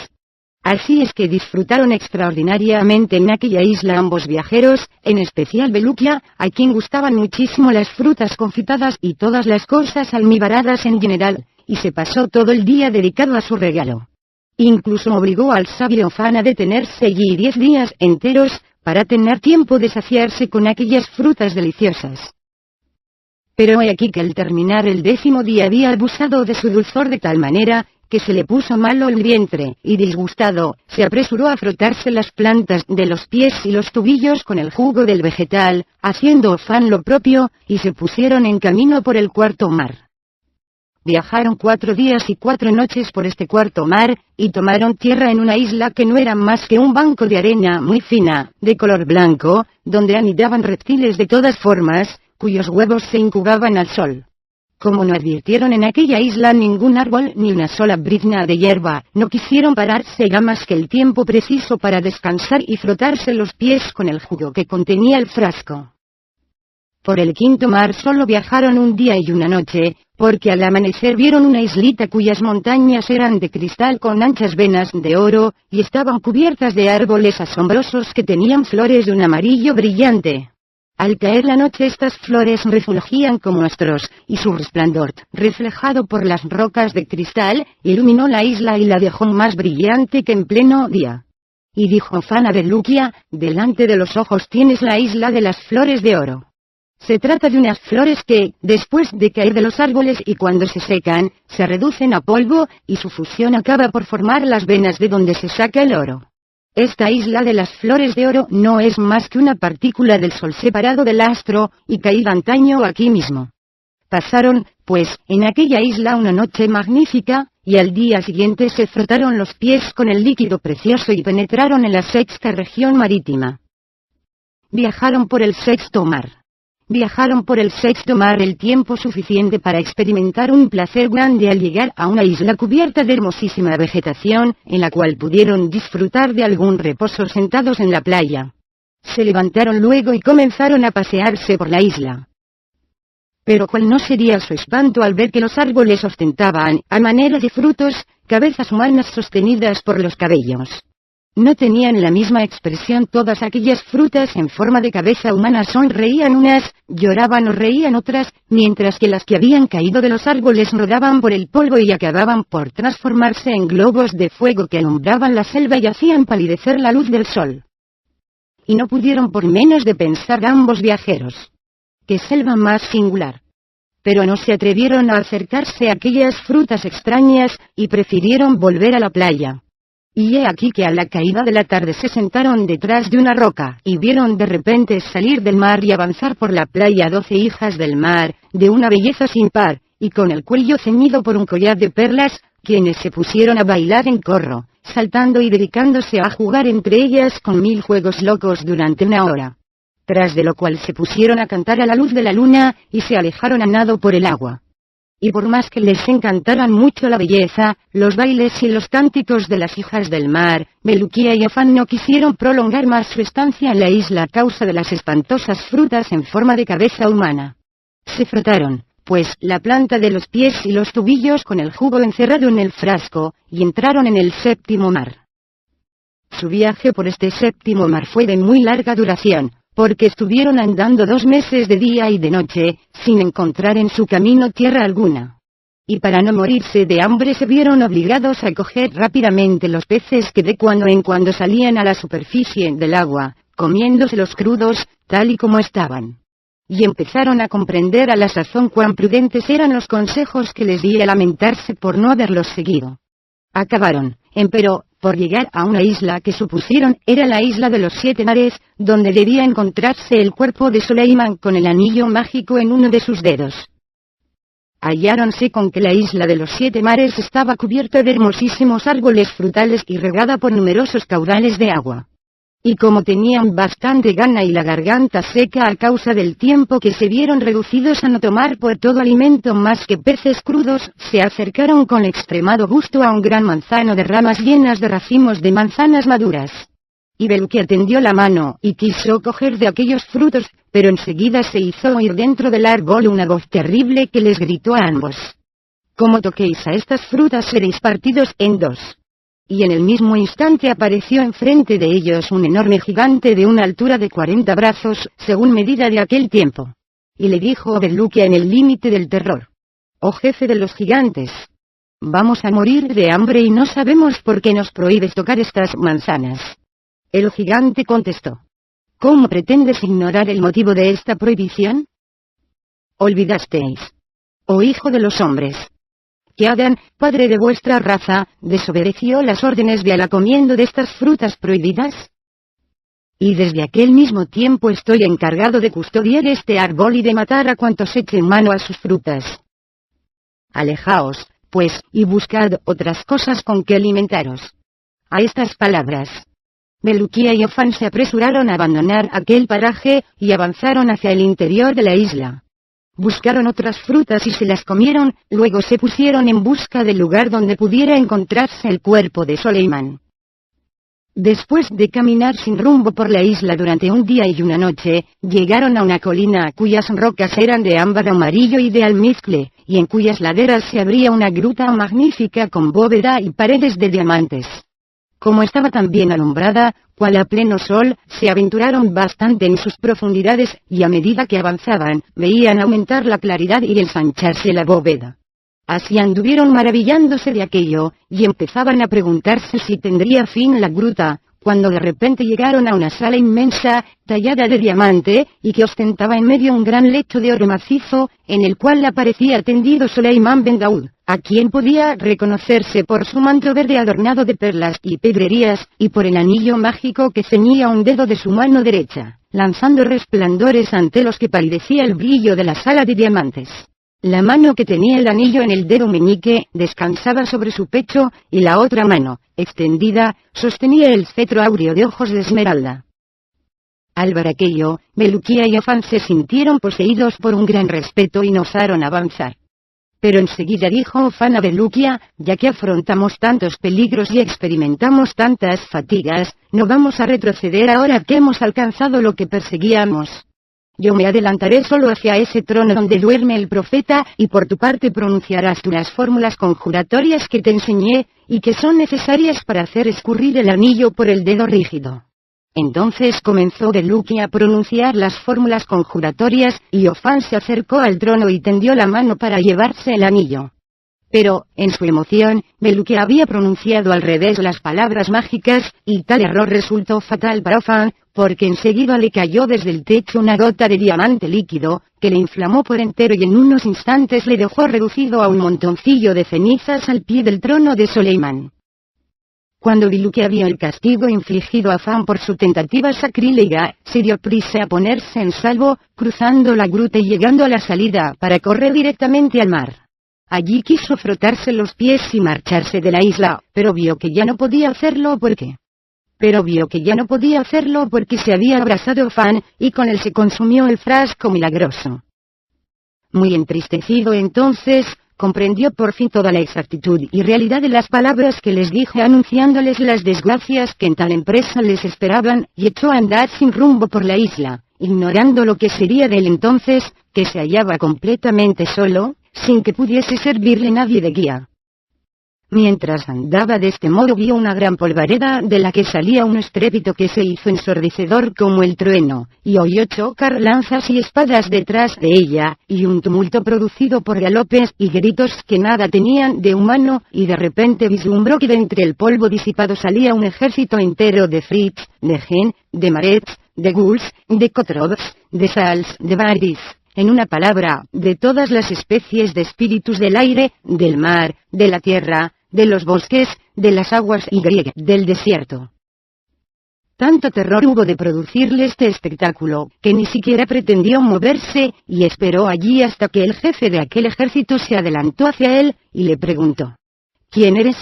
Así es que disfrutaron extraordinariamente en aquella isla ambos viajeros, en especial Bulukia, a quien gustaban muchísimo las frutas confitadas y todas las cosas almibaradas en general, y se pasó todo el día dedicado a su regalo. Incluso obligó al sabio Ofán a detenerse allí 10 días enteros, para tener tiempo de saciarse con aquellas frutas deliciosas. Pero he aquí que al terminar el 10º día había abusado de su dulzor de tal manera, que se le puso malo el vientre, y disgustado, se apresuró a frotarse las plantas de los pies y los tobillos con el jugo del vegetal, haciendo Ofán lo propio, y se pusieron en camino por el cuarto mar. Viajaron 4 días y 4 noches por este cuarto mar, y tomaron tierra en una isla que no era más que un banco de arena muy fina, de color blanco, donde anidaban reptiles de todas formas, cuyos huevos se incubaban al sol. Como no advirtieron en aquella isla ningún árbol ni una sola brizna de hierba, no quisieron pararse ya más que el tiempo preciso para descansar y frotarse los pies con el jugo que contenía el frasco. Por el quinto mar solo viajaron un día y una noche, porque al amanecer vieron una islita cuyas montañas eran de cristal con anchas venas de oro, y estaban cubiertas de árboles asombrosos que tenían flores de un amarillo brillante. Al caer la noche estas flores refulgían como astros, y su resplandor, reflejado por las rocas de cristal, iluminó la isla y la dejó más brillante que en pleno día. Y dijo Ofán a Bulukia: delante de los ojos tienes la isla de las flores de oro. Se trata de unas flores que, después de caer de los árboles y cuando se secan, se reducen a polvo, y su fusión acaba por formar las venas de donde se saca el oro. Esta isla de las flores de oro no es más que una partícula del sol separado del astro, y caída antaño aquí mismo. Pasaron, pues, en aquella isla una noche magnífica, y al día siguiente se frotaron los pies con el líquido precioso y penetraron en la 6ª región marítima. Viajaron por el 6º mar. Viajaron por el 6º mar el tiempo suficiente para experimentar un placer grande al llegar a una isla cubierta de hermosísima vegetación, en la cual pudieron disfrutar de algún reposo sentados en la playa. Se levantaron luego y comenzaron a pasearse por la isla. Pero cuál no sería su espanto al ver que los árboles ostentaban, a manera de frutos, cabezas humanas sostenidas por los cabellos. No tenían la misma expresión todas aquellas frutas en forma de cabeza humana, sonreían unas, lloraban o reían otras, mientras que las que habían caído de los árboles rodaban por el polvo y acababan por transformarse en globos de fuego que alumbraban la selva y hacían palidecer la luz del sol. Y no pudieron por menos de pensar ambos viajeros: ¡qué selva más singular! Pero no se atrevieron a acercarse a aquellas frutas extrañas, y prefirieron volver a la playa. Y he aquí que a la caída de la tarde se sentaron detrás de una roca, y vieron de repente salir del mar y avanzar por la playa 12 hijas del mar, de una belleza sin par, y con el cuello ceñido por un collar de perlas, quienes se pusieron a bailar en corro, saltando y dedicándose a jugar entre ellas con 1000 juegos locos durante 1 hora. Tras de lo cual se pusieron a cantar a la luz de la luna, y se alejaron a nado por el agua. Y por más que les encantaran mucho la belleza, los bailes y los cánticos de las hijas del mar, Bulukia y Afán no quisieron prolongar más su estancia en la isla a causa de las espantosas frutas en forma de cabeza humana. Se frotaron, pues, la planta de los pies y los tobillos con el jugo encerrado en el frasco, y entraron en el 7º mar. Su viaje por este 7º mar fue de muy larga duración, porque estuvieron andando 2 meses de día y de noche, sin encontrar en su camino tierra alguna. Y para no morirse de hambre se vieron obligados a coger rápidamente los peces que de cuando en cuando salían a la superficie del agua, comiéndoselos crudos, tal y como estaban. Y empezaron a comprender a la sazón cuán prudentes eran los consejos que les di a lamentarse por no haberlos seguido. Acabaron, empero, por llegar a una isla que supusieron era la isla de los 7 mares, donde debía encontrarse el cuerpo de Soleiman con el anillo mágico en uno de sus dedos. Halláronse con que la isla de los 7 mares estaba cubierta de hermosísimos árboles frutales y regada por numerosos caudales de agua. Y como tenían bastante gana y la garganta seca a causa del tiempo que se vieron reducidos a no tomar por todo alimento más que peces crudos, se acercaron con extremado gusto a un gran manzano de ramas llenas de racimos de manzanas maduras. Y Bulukia tendió la mano y quiso coger de aquellos frutos, pero enseguida se hizo oír dentro del árbol una voz terrible que les gritó a ambos: «Como toquéis a estas frutas seréis partidos en 2». Y en el mismo instante apareció enfrente de ellos un enorme gigante de una altura de 40 brazos, según medida de aquel tiempo. Y le dijo Bulukia en el límite del terror: «Oh jefe de los gigantes, vamos a morir de hambre y no sabemos por qué nos prohíbes tocar estas manzanas». El gigante contestó: «¿Cómo pretendes ignorar el motivo de esta prohibición? Olvidasteis, oh hijo de los hombres, que Adán, padre de vuestra raza, desobedeció las órdenes de Alá comiendo de estas frutas prohibidas. Y desde aquel mismo tiempo estoy encargado de custodiar este árbol y de matar a cuantos echen mano a sus frutas. Alejaos, pues, y buscad otras cosas con que alimentaros». A estas palabras, Bulukia y Afán se apresuraron a abandonar aquel paraje, y avanzaron hacia el interior de la isla. Buscaron otras frutas y se las comieron, luego se pusieron en busca del lugar donde pudiera encontrarse el cuerpo de Soleiman. Después de caminar sin rumbo por la isla durante un día y una noche, llegaron a una colina cuyas rocas eran de ámbar amarillo y de almizcle, y en cuyas laderas se abría una gruta magnífica con bóveda y paredes de diamantes. Como estaba tan bien alumbrada, cual a pleno sol, se aventuraron bastante en sus profundidades, y a medida que avanzaban, veían aumentar la claridad y ensancharse la bóveda. Así anduvieron maravillándose de aquello, y empezaban a preguntarse si tendría fin la gruta, cuando de repente llegaron a una sala inmensa, tallada de diamante, y que ostentaba en medio un gran lecho de oro macizo, en el cual aparecía tendido Soleiman ben Daud, a quien podía reconocerse por su manto verde adornado de perlas y pedrerías, y por el anillo mágico que ceñía un dedo de su mano derecha, lanzando resplandores ante los que palidecía el brillo de la sala de diamantes. La mano que tenía el anillo en el dedo meñique descansaba sobre su pecho, y la otra mano, extendida, sostenía el cetro áureo de ojos de esmeralda. Al ver aquello, Bulukia y Afán se sintieron poseídos por un gran respeto y no osaron avanzar. Pero enseguida dijo Afán a Bulukia: «Ya que afrontamos tantos peligros y experimentamos tantas fatigas, no vamos a retroceder ahora que hemos alcanzado lo que perseguíamos. Yo me adelantaré solo hacia ese trono donde duerme el profeta, y por tu parte pronunciarás tú las fórmulas conjuratorias que te enseñé, y que son necesarias para hacer escurrir el anillo por el dedo rígido». Entonces comenzó Bulukia a pronunciar las fórmulas conjuratorias, y Afán se acercó al trono y tendió la mano para llevarse el anillo. Pero, en su emoción, Bulukia había pronunciado al revés las palabras mágicas, y tal error resultó fatal para Afán, porque enseguida le cayó desde el techo una gota de diamante líquido, que le inflamó por entero y en unos instantes le dejó reducido a un montoncillo de cenizas al pie del trono de Soleiman. Cuando Bilukia vio el castigo infligido a Fan por su tentativa sacrílega, se dio prisa a ponerse en salvo, cruzando la gruta y llegando a la salida para correr directamente al mar. Allí quiso frotarse los pies y marcharse de la isla, pero vio que ya no podía hacerlo porque se había abrazado Fan, y con él se consumió el frasco milagroso. Muy entristecido entonces, comprendió por fin toda la exactitud y realidad de las palabras que les dije anunciándoles las desgracias que en tal empresa les esperaban, y echó a andar sin rumbo por la isla, ignorando lo que sería de él entonces, que se hallaba completamente solo, sin que pudiese servirle nadie de guía. Mientras andaba de este modo vio una gran polvareda de la que salía un estrépito que se hizo ensordecedor como el trueno, y oyó chocar lanzas y espadas detrás de ella, y un tumulto producido por galopes y gritos que nada tenían de humano, y de repente vislumbró que de entre el polvo disipado salía un ejército entero de Fritz, de Gen, de Marets, de Ghouls, de Kotrobs, de Sals, de Baris. En una palabra, de todas las especies de espíritus del aire, del mar, de la tierra, de los bosques, de las aguas y del desierto. Tanto terror hubo de producirle este espectáculo, que ni siquiera pretendió moverse, y esperó allí hasta que el jefe de aquel ejército se adelantó hacia él, y le preguntó: ¿Quién eres?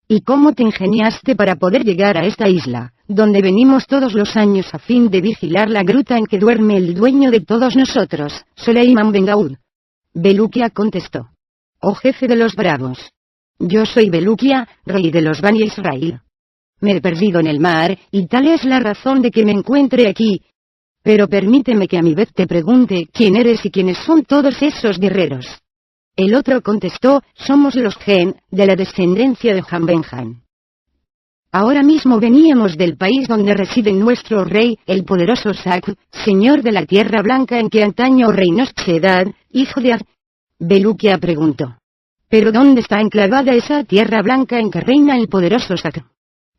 ¿Y cómo te ingeniaste para poder llegar a esta isla, donde venimos todos los años a fin de vigilar la gruta en que duerme el dueño de todos nosotros, Soleiman Ben Gaud? Belukia contestó: Oh jefe de los bravos. Yo soy Belukia, rey de los Bani Israel. Me he perdido en el mar, y tal es la razón de que me encuentre aquí. Pero permíteme que a mi vez te pregunte quién eres y quiénes son todos esos guerreros. El otro contestó: somos los Gen, de la descendencia de Hanbenhan. Ahora mismo veníamos del país donde reside nuestro rey, el poderoso Sak, señor de la tierra blanca en que antaño reinó Shedad, hijo de Ad. Belukia preguntó: ¿pero dónde está enclavada esa tierra blanca en que reina el poderoso Sak?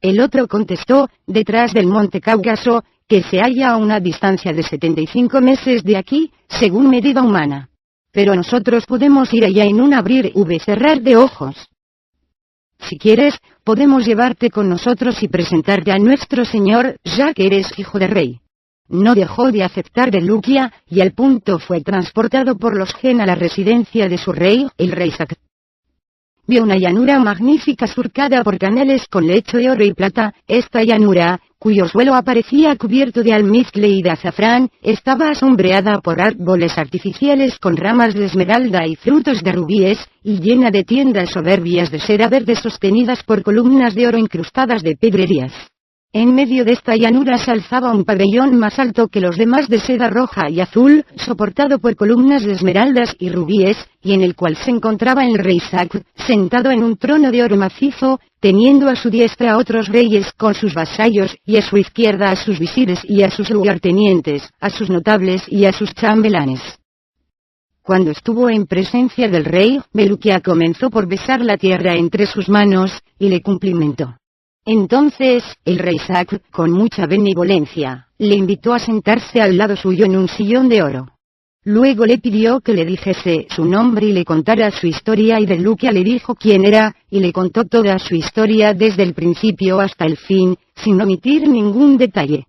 El otro contestó: detrás del monte Cáucaso, que se halla a una distancia de 75 meses de aquí, según medida humana. Pero nosotros podemos ir allá en un abrir y cerrar de ojos. Si quieres, podemos llevarte con nosotros y presentarte a nuestro señor, ya que eres hijo de rey. No dejó de aceptar Belukia, y al punto fue transportado por los Gen a la residencia de su rey, el rey Sak. Vio una llanura magnífica surcada por canales con lecho de oro y plata. Esta llanura, cuyo suelo aparecía cubierto de almizcle y de azafrán, estaba sombreada por árboles artificiales con ramas de esmeralda y frutos de rubíes, y llena de tiendas soberbias de cera verde sostenidas por columnas de oro incrustadas de pedrerías. En medio de esta llanura se alzaba un pabellón más alto que los demás de seda roja y azul, soportado por columnas de esmeraldas y rubíes, y en el cual se encontraba el rey Sak, sentado en un trono de oro macizo, teniendo a su diestra a otros reyes con sus vasallos, y a su izquierda a sus visires y a sus lugartenientes, a sus notables y a sus chambelanes. Cuando estuvo en presencia del rey, Belukia comenzó por besar la tierra entre sus manos, y le cumplimentó. Entonces, el rey Sak, con mucha benevolencia, le invitó a sentarse al lado suyo en un sillón de oro. Luego le pidió que le dijese su nombre y le contara su historia, y Belukia le dijo quién era, y le contó toda su historia desde el principio hasta el fin, sin omitir ningún detalle.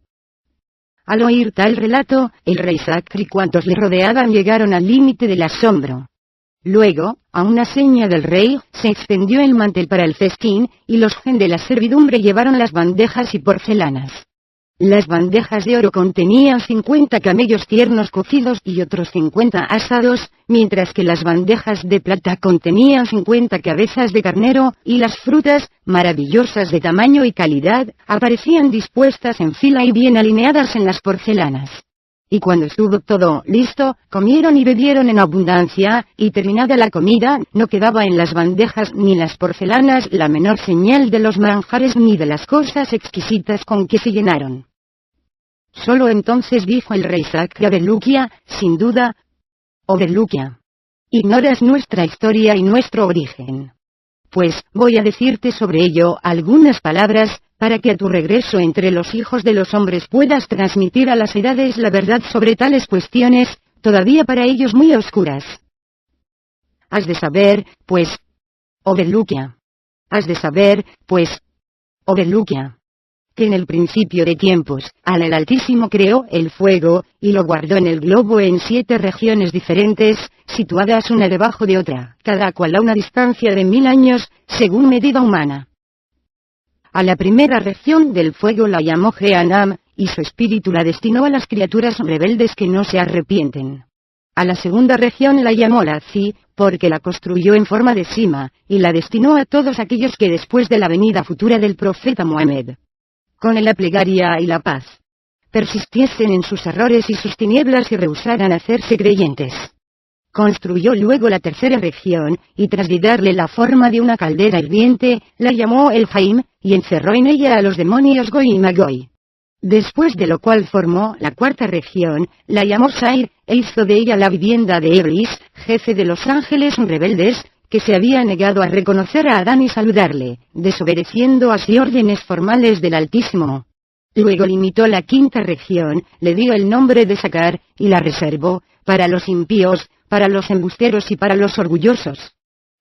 Al oír tal relato, el rey Sak y cuantos le rodeaban llegaron al límite del asombro. Luego, a una seña del rey, se extendió el mantel para el festín, y los Gen de la servidumbre llevaron las bandejas y porcelanas. Las bandejas de oro contenían 50 camellos tiernos cocidos y otros 50 asados, mientras que las bandejas de plata contenían 50 cabezas de carnero, y las frutas, maravillosas de tamaño y calidad, aparecían dispuestas en fila y bien alineadas en las porcelanas. Y cuando estuvo todo listo, comieron y bebieron en abundancia, y terminada la comida, no quedaba en las bandejas ni las porcelanas la menor señal de los manjares ni de las cosas exquisitas con que se llenaron. Solo entonces dijo el rey Sak a Belukia, sin duda: «Oh Belukia, ignoras nuestra historia y nuestro origen. Pues, voy a decirte sobre ello algunas palabras, para que a tu regreso entre los hijos de los hombres puedas transmitir a las edades la verdad sobre tales cuestiones, todavía para ellos muy oscuras. Has de saber, pues, oh Belukia, has de saber, pues, Obeluquia. Que en el principio de tiempos, el Altísimo creó el fuego, y lo guardó en el globo en 7 regiones diferentes, situadas una debajo de otra, cada cual a una distancia de 1000 años, según medida humana. A la primera región del fuego la llamó Geanam, y su espíritu la destinó a las criaturas rebeldes que no se arrepienten. A la segunda región la llamó Lazi, porque la construyó en forma de cima, y la destinó a todos aquellos que después de la venida futura del profeta Mohamed, con la plegaria y la paz, persistiesen en sus errores y sus tinieblas y rehusaran hacerse creyentes. Construyó luego la tercera región, y tras de darle la forma de una caldera hirviente, la llamó El Jaim, y encerró en ella a los demonios Goi y Magoi. Después de lo cual formó la cuarta región, la llamó Sair, e hizo de ella la vivienda de Iblis, jefe de los ángeles rebeldes, que se había negado a reconocer a Adán y saludarle, desobedeciendo así órdenes formales del Altísimo. Luego limitó la quinta región, le dio el nombre de Sacar, y la reservó, para los impíos, para los embusteros y para los orgullosos.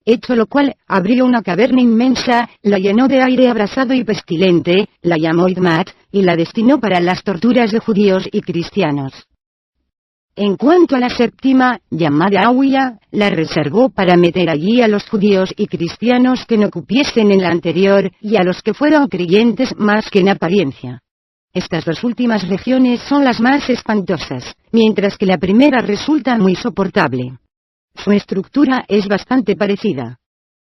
Hecho lo cual, abrió una caverna inmensa, la llenó de aire abrasado y pestilente, la llamó Idmat, y la destinó para las torturas de judíos y cristianos. En cuanto a la séptima, llamada Ahuya, la reservó para meter allí a los judíos y cristianos que no cupiesen en la anterior, y a los que fueron creyentes más que en apariencia. Estas 2 últimas regiones son las más espantosas, mientras que la primera resulta muy soportable. Su estructura es bastante parecida.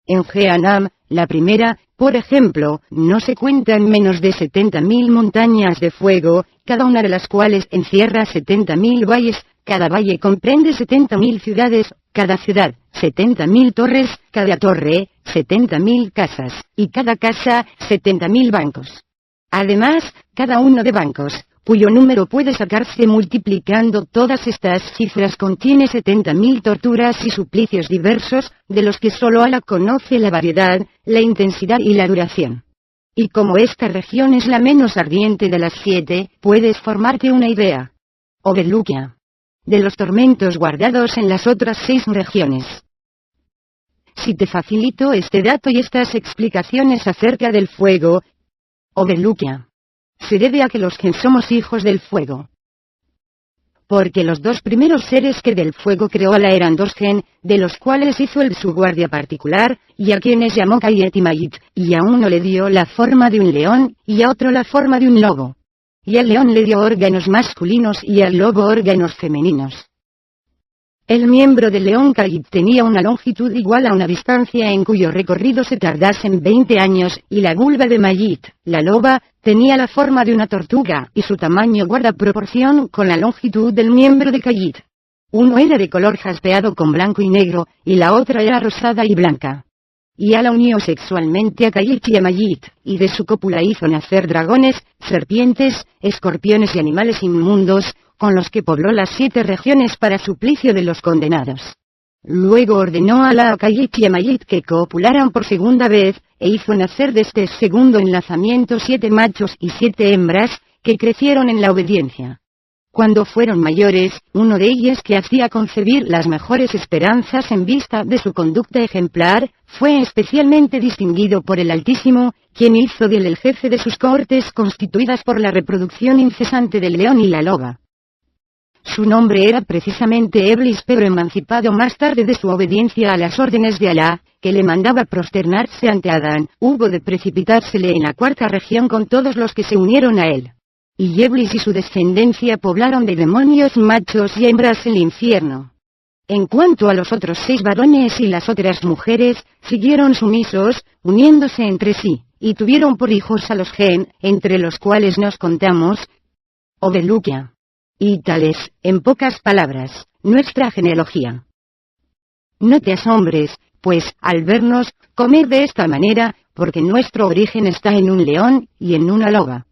En Geanam, la primera, por ejemplo, no se cuentan menos de 70.000 montañas de fuego, cada una de las cuales encierra 70.000 valles, cada valle comprende 70.000 ciudades, cada ciudad, 70.000 torres, cada torre, 70.000 casas, y cada casa, 70.000 bancos. Además, cada uno de bancos, cuyo número puede sacarse multiplicando todas estas cifras, contiene 70.000 torturas y suplicios diversos, de los que solo Allah conoce la variedad, la intensidad y la duración. Y como esta región es la menos ardiente de las 7, puedes formarte una idea, Obeluquia, de los tormentos guardados en las otras 6 regiones. Si te facilito este dato y estas explicaciones acerca del fuego, Obeluquia, se debe a que los que somos hijos del fuego. Porque los 2 primeros seres que del fuego creó Allah eran 2 gen, de los cuales hizo él su guardia particular, y a quienes llamó Kayet y Mayit, y a uno le dio la forma de un león, y a otro la forma de un lobo. Y al león le dio órganos masculinos y al lobo órganos femeninos. El miembro del león Kayit tenía una longitud igual a una distancia en cuyo recorrido se tardasen 20 años, y la vulva de Mayit, la loba, tenía la forma de una tortuga, y su tamaño guarda proporción con la longitud del miembro de Kayit. Uno era de color jaspeado con blanco y negro, y la otra era rosada y blanca. Y Allah unió sexualmente a Kayit y a Mayit, y de su cópula hizo nacer dragones, serpientes, escorpiones y animales inmundos, con los que pobló las 7 regiones para suplicio de los condenados. Luego ordenó a Allah a Kayit y a Mayit que copularan por segunda vez, e hizo nacer de este segundo enlazamiento 7 machos y 7 hembras, que crecieron en la obediencia. Cuando fueron mayores, uno de ellos, que hacía concebir las mejores esperanzas en vista de su conducta ejemplar, fue especialmente distinguido por el Altísimo, quien hizo de él el jefe de sus cohortes constituidas por la reproducción incesante del león y la loba. Su nombre era precisamente Iblis, pero emancipado más tarde de su obediencia a las órdenes de Allah, que le mandaba prosternarse ante Adán, hubo de precipitársele en la 4ª región con todos los que se unieron a él. Y Iblis y su descendencia poblaron de demonios machos y hembras el infierno. En cuanto a los otros 6 varones y las otras mujeres, siguieron sumisos, uniéndose entre sí, y tuvieron por hijos a los gen, entre los cuales nos contamos Obeluquia. Y tal es, en pocas palabras, nuestra genealogía. No te asombres, pues, al vernos, comer de esta manera, porque nuestro origen está en un león, y en una loba.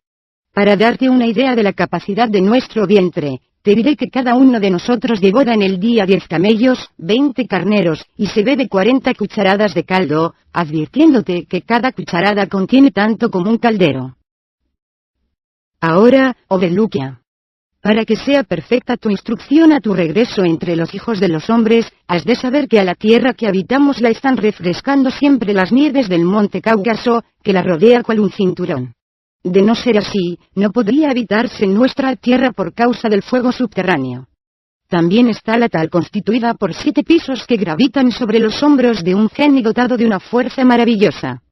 Para darte una idea de la capacidad de nuestro vientre, te diré que cada uno de nosotros devora en el día 10 camellos, 20 carneros, y se bebe 40 cucharadas de caldo, advirtiéndote que cada cucharada contiene tanto como un caldero. Ahora, Obeluquia, Para que sea perfecta tu instrucción a tu regreso entre los hijos de los hombres, has de saber que a la tierra que habitamos la están refrescando siempre las nieves del monte Cáucaso, que la rodea cual un cinturón. De no ser así, no podría habitarse en nuestra tierra por causa del fuego subterráneo. También está la tal constituida por 7 pisos que gravitan sobre los hombros de un genio dotado de una fuerza maravillosa.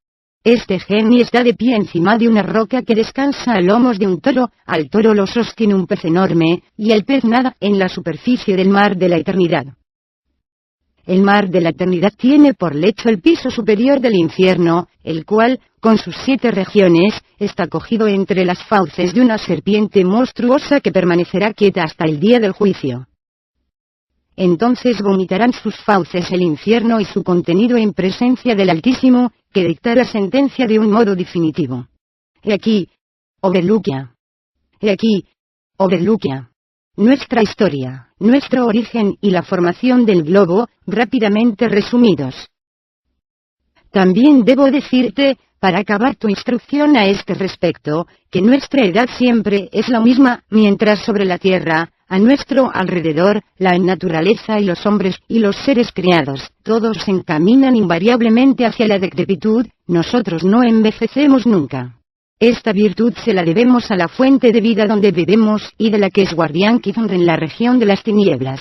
Este genio está de pie encima de una roca que descansa a lomos de un toro, al toro lo sostiene un pez enorme, y el pez nada en la superficie del mar de la eternidad. El mar de la eternidad tiene por lecho el piso superior del infierno, el cual, con sus 7 regiones, está cogido entre las fauces de una serpiente monstruosa que permanecerá quieta hasta el día del juicio. Entonces vomitarán sus fauces el infierno y su contenido en presencia del Altísimo, que dictará sentencia de un modo definitivo. He aquí, Oberluquia. He aquí, Oberluquia. Nuestra historia, nuestro origen y la formación del globo, rápidamente resumidos. También debo decirte, para acabar tu instrucción a este respecto, que nuestra edad siempre es la misma, mientras sobre la tierra, a nuestro alrededor, la naturaleza y los hombres y los seres criados, todos se encaminan invariablemente hacia la decrepitud, nosotros no envejecemos nunca. Esta virtud se la debemos a la fuente de vida donde bebemos y de la que es guardián Kizunre en la región de las tinieblas.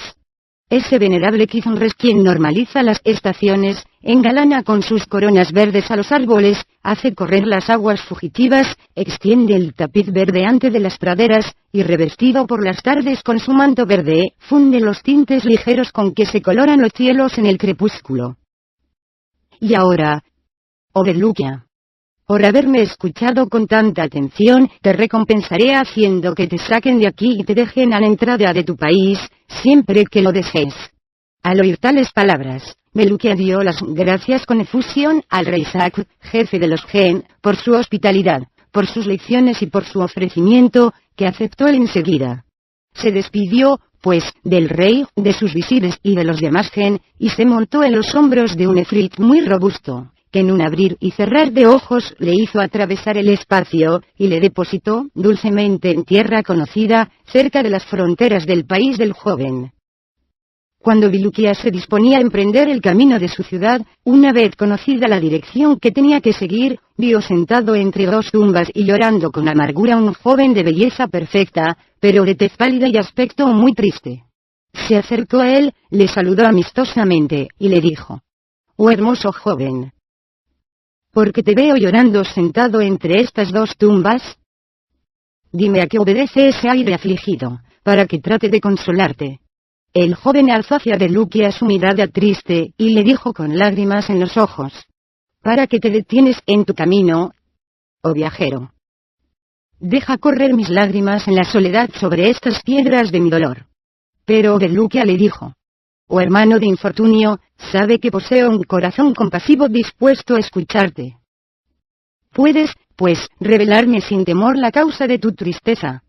Ese venerable Kizunre es quien normaliza las estaciones, engalana con sus coronas verdes a los árboles, hace correr las aguas fugitivas, extiende el tapiz verdeante de las praderas, y revestido por las tardes con su manto verde, funde los tintes ligeros con que se coloran los cielos en el crepúsculo. Y ahora, Oberluquia, por haberme escuchado con tanta atención, te recompensaré haciendo que te saquen de aquí y te dejen a la entrada de tu país, siempre que lo desees. Al oír tales palabras, Meluquia dio las gracias con efusión al rey Sacr, jefe de los Gen, por su hospitalidad, por sus lecciones y por su ofrecimiento, que aceptó él enseguida. Se despidió, pues, del rey, de sus visires y de los demás Gen, y se montó en los hombros de un efrit muy robusto, que en un abrir y cerrar de ojos le hizo atravesar el espacio, y le depositó dulcemente en tierra conocida, cerca de las fronteras del país del joven. Cuando Biluquia se disponía a emprender el camino de su ciudad, una vez conocida la dirección que tenía que seguir, vio sentado entre 2 tumbas y llorando con amargura un joven de belleza perfecta, pero de tez pálida y aspecto muy triste. Se acercó a él, le saludó amistosamente, y le dijo: «Oh hermoso joven, ¿por qué te veo llorando sentado entre estas 2 tumbas? Dime a qué obedece ese aire afligido, para que trate de consolarte». El joven alzó hacia Biluquia su mirada triste, y le dijo con lágrimas en los ojos: «¿Para qué te detienes en tu camino, oh viajero? Deja correr mis lágrimas en la soledad sobre estas piedras de mi dolor». Pero Biluquia le dijo: «Oh hermano de infortunio, sabe que poseo un corazón compasivo dispuesto a escucharte. Puedes, pues, revelarme sin temor la causa de tu tristeza».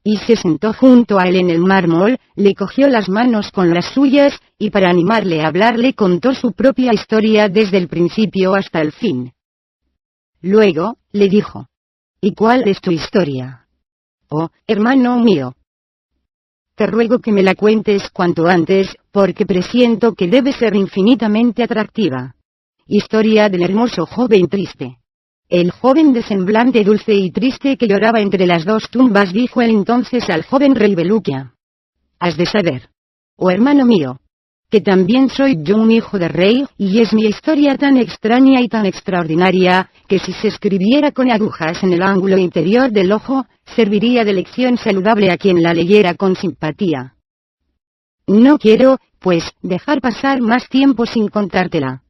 Y se sentó junto a él en el mármol, le cogió las manos con las suyas, y para animarle a hablar le contó su propia historia desde el principio hasta el fin. Luego, le dijo: «¿Y cuál es tu historia? Oh, hermano mío. Te ruego que me la cuentes cuanto antes, porque presiento que debe ser infinitamente atractiva». Historia del hermoso joven triste. El joven de semblante dulce y triste que lloraba entre las 2 tumbas dijo él entonces al joven rey Biluquia: «Has de saber, oh hermano mío, que también soy yo un hijo de rey, y es mi historia tan extraña y tan extraordinaria, que si se escribiera con agujas en el ángulo interior del ojo, serviría de lección saludable a quien la leyera con simpatía. No quiero, pues, dejar pasar más tiempo sin contártela».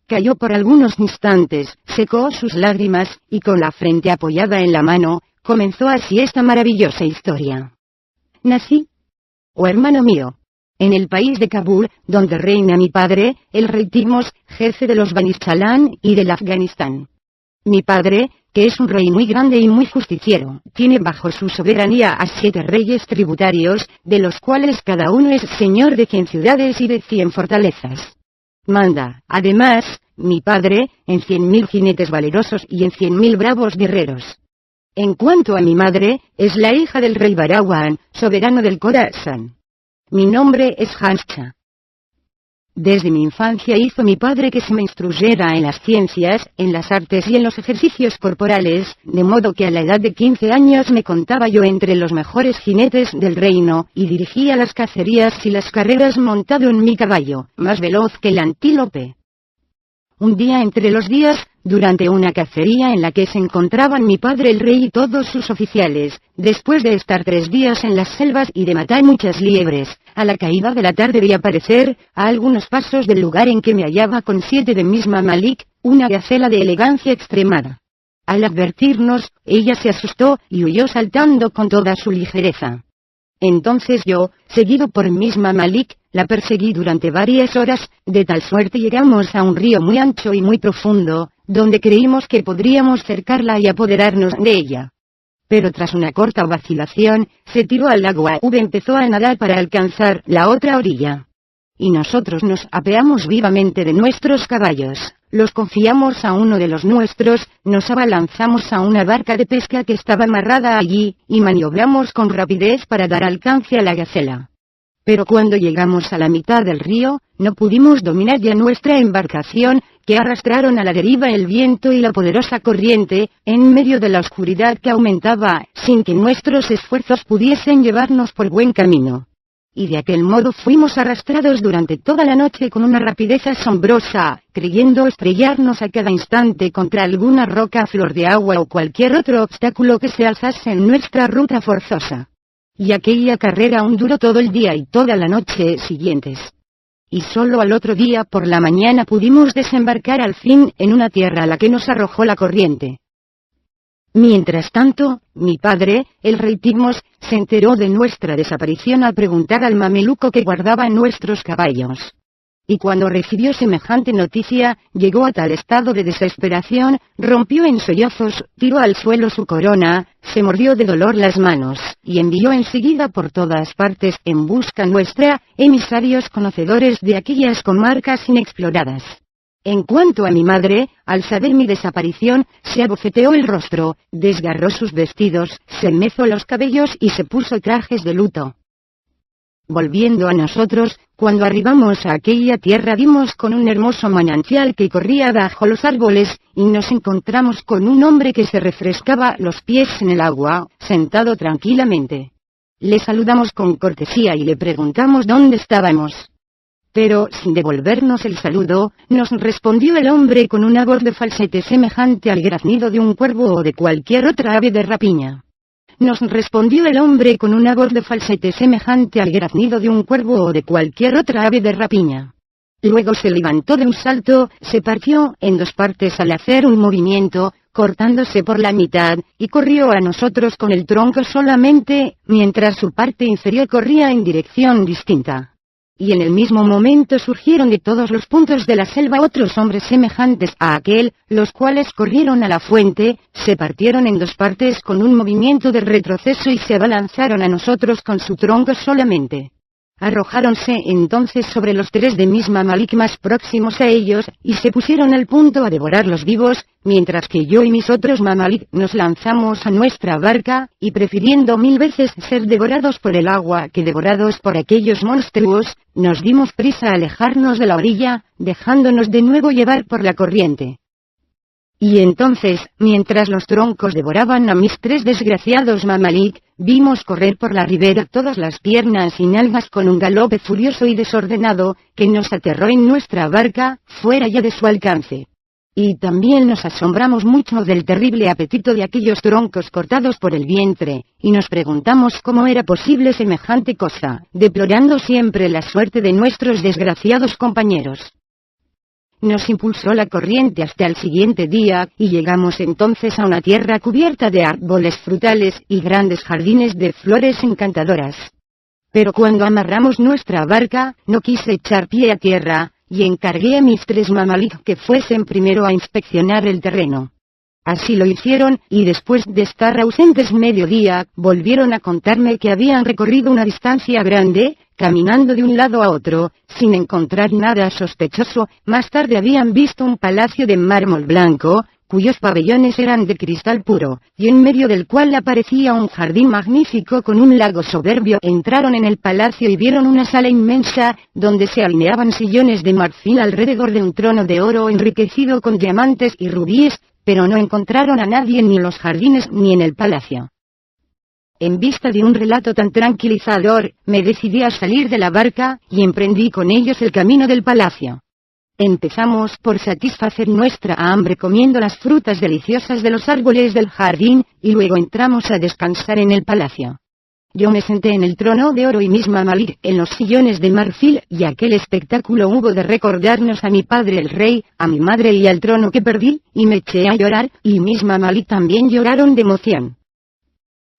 Calló por algunos instantes, secó sus lágrimas, y con la frente apoyada en la mano, comenzó así esta maravillosa historia. Nací, oh hermano mío, en el país de Kabul, donde reina mi padre, el rey Timos, jefe de los Banishalán y del Afganistán. Mi padre, que es un rey muy grande y muy justiciero, tiene bajo su soberanía a 7 reyes tributarios, de los cuales cada uno es señor de 100 ciudades y de 100 fortalezas. Manda, además, mi padre, en 100.000 jinetes valerosos y en 100.000 bravos guerreros. En cuanto a mi madre, es la hija del rey Barawan, soberano del Khorasan. Mi nombre es Hanscha. Desde mi infancia hizo mi padre que se me instruyera en las ciencias, en las artes y en los ejercicios corporales, de modo que a la edad de 15 años me contaba yo entre los mejores jinetes del reino, y dirigía las cacerías y las carreras montado en mi caballo, más veloz que el antílope. Un día entre los días, durante una cacería en la que se encontraban mi padre el rey y todos sus oficiales, después de estar 3 días en las selvas y de matar muchas liebres, a la caída de la tarde vi aparecer, a algunos pasos del lugar en que me hallaba con 7 de mis mamalik, una gacela de elegancia extremada. Al advertirnos, ella se asustó y huyó saltando con toda su ligereza. Entonces yo, seguido por mis mamalik, la perseguí durante varias horas, de tal suerte llegamos a un río muy ancho y muy profundo, donde creímos que podríamos cercarla y apoderarnos de ella. Pero tras una corta vacilación, se tiró al agua y empezó a nadar para alcanzar la otra orilla. Y nosotros nos apeamos vivamente de nuestros caballos, los confiamos a uno de los nuestros, nos abalanzamos a una barca de pesca que estaba amarrada allí, y maniobramos con rapidez para dar alcance a la gacela. Pero cuando llegamos a la mitad del río, no pudimos dominar ya nuestra embarcación, que arrastraron a la deriva el viento y la poderosa corriente, en medio de la oscuridad que aumentaba, sin que nuestros esfuerzos pudiesen llevarnos por buen camino. Y de aquel modo fuimos arrastrados durante toda la noche con una rapidez asombrosa, creyendo estrellarnos a cada instante contra alguna roca a flor de agua o cualquier otro obstáculo que se alzase en nuestra ruta forzosa. Y aquella carrera aún duró todo el día y toda la noche siguientes. Y solo al otro día por la mañana pudimos desembarcar al fin en una tierra a la que nos arrojó la corriente. Mientras tanto, mi padre, el rey Timos, se enteró de nuestra desaparición al preguntar al mameluco que guardaba nuestros caballos. Y cuando recibió semejante noticia, llegó a tal estado de desesperación, rompió en sollozos, tiró al suelo su corona, se mordió de dolor las manos, y envió enseguida por todas partes en busca nuestra, emisarios conocedores de aquellas comarcas inexploradas. En cuanto a mi madre, al saber mi desaparición, se abofeteó el rostro, desgarró sus vestidos, se enmezó los cabellos y se puso trajes de luto. Volviendo a nosotros, cuando arribamos a aquella tierra vimos con un hermoso manantial que corría bajo los árboles, y nos encontramos con un hombre que se refrescaba los pies en el agua, sentado tranquilamente. Le saludamos con cortesía y le preguntamos dónde estábamos. Pero, sin devolvernos el saludo, nos respondió el hombre con una voz de falsete semejante al graznido de un cuervo o de cualquier otra ave de rapiña. Nos respondió el hombre con una voz de falsete semejante al graznido de un cuervo o de cualquier otra ave de rapiña. Luego se levantó de un salto, se partió en 2 partes al hacer un movimiento, cortándose por la mitad, y corrió a nosotros con el tronco solamente, mientras su parte inferior corría en dirección distinta. Y en el mismo momento surgieron de todos los puntos de la selva otros hombres semejantes a aquel, los cuales corrieron a la fuente, se partieron en 2 partes con un movimiento de retroceso y se abalanzaron a nosotros con su tronco solamente. Arrojáronse entonces sobre los 3 de mis mamalik más próximos a ellos, y se pusieron al punto a devorarlos vivos, mientras que yo y mis otros mamalik nos lanzamos a nuestra barca, y prefiriendo 1000 veces ser devorados por el agua que devorados por aquellos monstruos, nos dimos prisa a alejarnos de la orilla, dejándonos de nuevo llevar por la corriente. Y entonces, mientras los troncos devoraban a mis 3 desgraciados mamalik, vimos correr por la ribera todas las piernas y nalgas con un galope furioso y desordenado, que nos aterró en nuestra barca, fuera ya de su alcance. Y también nos asombramos mucho del terrible apetito de aquellos troncos cortados por el vientre, y nos preguntamos cómo era posible semejante cosa, deplorando siempre la suerte de nuestros desgraciados compañeros. Nos impulsó la corriente hasta el siguiente día, y llegamos entonces a una tierra cubierta de árboles frutales y grandes jardines de flores encantadoras. Pero cuando amarramos nuestra barca, no quise echar pie a tierra, y encargué a mis 3 mamalik que fuesen primero a inspeccionar el terreno. Así lo hicieron, y después de estar ausentes medio día, volvieron a contarme que habían recorrido una distancia grande, caminando de un lado a otro, sin encontrar nada sospechoso. Más tarde habían visto un palacio de mármol blanco, cuyos pabellones eran de cristal puro, y en medio del cual aparecía un jardín magnífico con un lago soberbio. Entraron en el palacio y vieron una sala inmensa, donde se alineaban sillones de marfil alrededor de un trono de oro enriquecido con diamantes y rubíes, pero no encontraron a nadie ni en los jardines ni en el palacio. En vista de un relato tan tranquilizador, me decidí a salir de la barca, y emprendí con ellos el camino del palacio. Empezamos por satisfacer nuestra hambre comiendo las frutas deliciosas de los árboles del jardín, y luego entramos a descansar en el palacio. Yo me senté en el trono de oro y Miss Mamalik en los sillones de marfil, y aquel espectáculo hubo de recordarnos a mi padre el rey, a mi madre y al trono que perdí, y me eché a llorar, y Miss Mamalik también lloraron de emoción.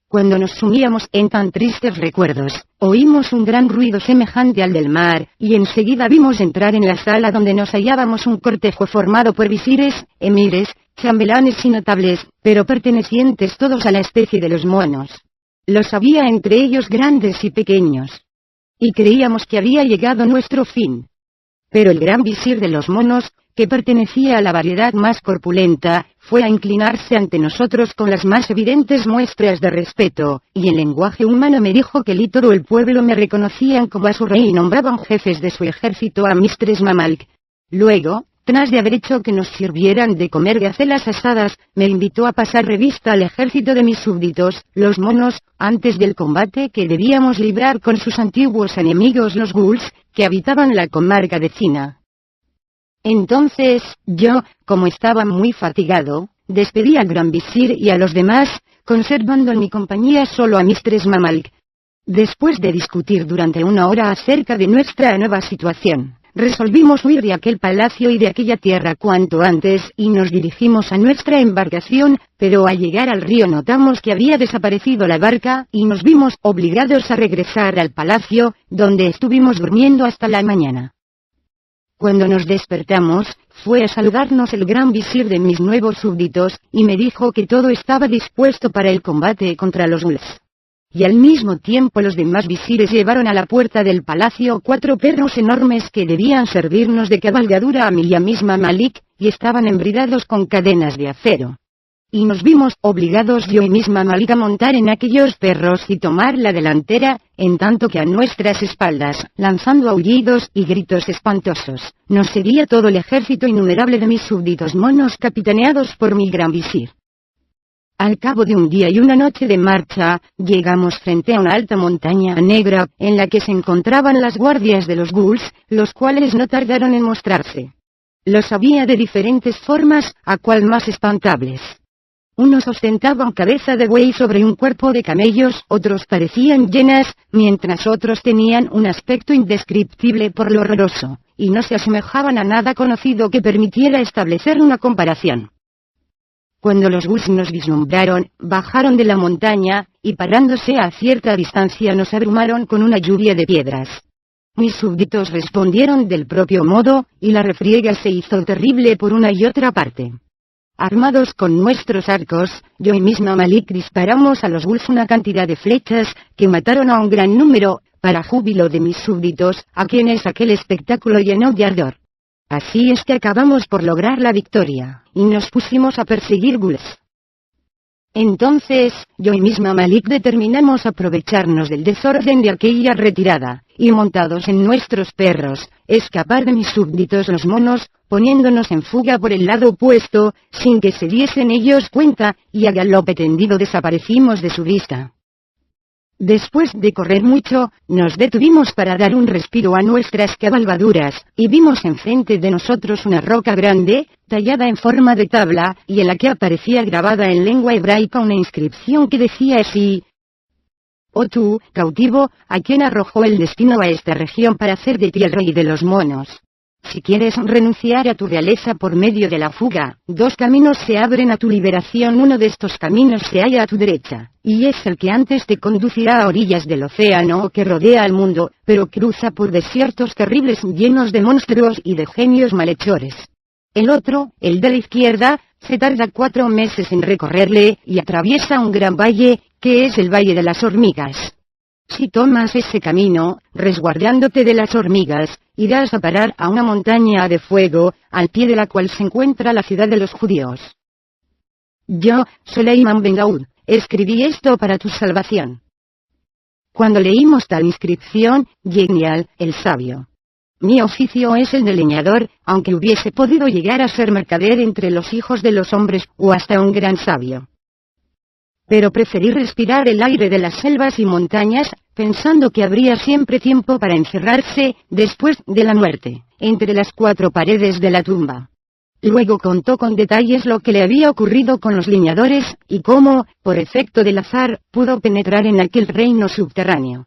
Cuando nos sumíamos en tan tristes recuerdos, oímos un gran ruido semejante al del mar, y enseguida vimos entrar en la sala donde nos hallábamos un cortejo formado por visires, emires, chambelanes y notables, pero pertenecientes todos a la especie de los monos. Los había entre ellos grandes y pequeños. Y creíamos que había llegado nuestro fin. Pero el gran visir de los monos, que pertenecía a la variedad más corpulenta, fue a inclinarse ante nosotros con las más evidentes muestras de respeto, y en lenguaje humano me dijo que él y todo el pueblo me reconocían como a su rey y nombraban jefes de su ejército a Mistress Mamalik. Luego, tras de haber hecho que nos sirvieran de comer gacelas asadas, me invitó a pasar revista al ejército de mis súbditos, los monos, antes del combate que debíamos librar con sus antiguos enemigos los ghouls, que habitaban la comarca vecina. Entonces, yo, como estaba muy fatigado, despedí al gran visir y a los demás, conservando en mi compañía solo a Mistress Mamalik. Después de discutir durante una hora acerca de nuestra nueva situación, resolvimos huir de aquel palacio y de aquella tierra cuanto antes, y nos dirigimos a nuestra embarcación, pero al llegar al río notamos que había desaparecido la barca, y nos vimos obligados a regresar al palacio, donde estuvimos durmiendo hasta la mañana. Cuando nos despertamos, fue a saludarnos el gran visir de mis nuevos súbditos, y me dijo que todo estaba dispuesto para el combate contra los ghouls. Y al mismo tiempo los demás visires llevaron a la puerta del palacio 4 perros enormes que debían servirnos de cabalgadura a mí y a Miss Mamalik, y estaban embridados con cadenas de acero. Y nos vimos obligados yo y Miss Mamalik a montar en aquellos perros y tomar la delantera, en tanto que a nuestras espaldas, lanzando aullidos y gritos espantosos, nos seguía todo el ejército innumerable de mis súbditos monos capitaneados por mi gran visir. Al cabo de un día y una noche de marcha, llegamos frente a una alta montaña negra, en la que se encontraban las guardias de los ghouls, los cuales no tardaron en mostrarse. Los había de diferentes formas, a cual más espantables. Unos ostentaban cabeza de buey sobre un cuerpo de camellos, otros parecían llenas, mientras otros tenían un aspecto indescriptible por lo horroroso, y no se asemejaban a nada conocido que permitiera establecer una comparación. Cuando los ghouls nos vislumbraron, bajaron de la montaña, y parándose a cierta distancia nos abrumaron con una lluvia de piedras. Mis súbditos respondieron del propio modo, y la refriega se hizo terrible por una y otra parte. Armados con nuestros arcos, yo y Miss Mamalik disparamos a los ghouls una cantidad de flechas, que mataron a un gran número, para júbilo de mis súbditos, a quienes aquel espectáculo llenó de ardor. Así es que acabamos por lograr la victoria, y nos pusimos a perseguir ghouls. Entonces, yo y Miss Mamalik determinamos aprovecharnos del desorden de aquella retirada, y montados en nuestros perros, escapar de mis súbditos los monos, poniéndonos en fuga por el lado opuesto, sin que se diesen ellos cuenta, y a galope tendido desaparecimos de su vista. Después de correr mucho, nos detuvimos para dar un respiro a nuestras cabalgaduras, y vimos enfrente de nosotros una roca grande, tallada en forma de tabla, y en la que aparecía grabada en lengua hebraica una inscripción que decía así: «Oh tú, cautivo, a quien arrojó el destino a esta región para hacer de ti el rey de los monos. Si quieres renunciar a tu realeza por medio de la fuga, 2 caminos se abren a tu liberación. Uno de estos caminos se halla a tu derecha, y es el que antes te conducirá a orillas del océano que rodea al mundo, pero cruza por desiertos terribles llenos de monstruos y de genios malhechores. El otro, el de la izquierda, se tarda 4 meses en recorrerle, y atraviesa un gran valle, que es el Valle de las Hormigas. Si tomas ese camino, resguardándote de las hormigas, irás a parar a una montaña de fuego, al pie de la cual se encuentra la ciudad de los judíos. Yo, Suleiman Ben Daud, escribí esto para tu salvación. Cuando leímos tal inscripción, Genial, el sabio. Mi oficio es el de leñador, aunque hubiese podido llegar a ser mercader entre los hijos de los hombres, o hasta un gran sabio. Pero preferí respirar el aire de las selvas y montañas, pensando que habría siempre tiempo para encerrarse, después de la muerte, entre las cuatro paredes de la tumba. Luego contó con detalles lo que le había ocurrido con los leñadores, y cómo, por efecto del azar, pudo penetrar en aquel reino subterráneo.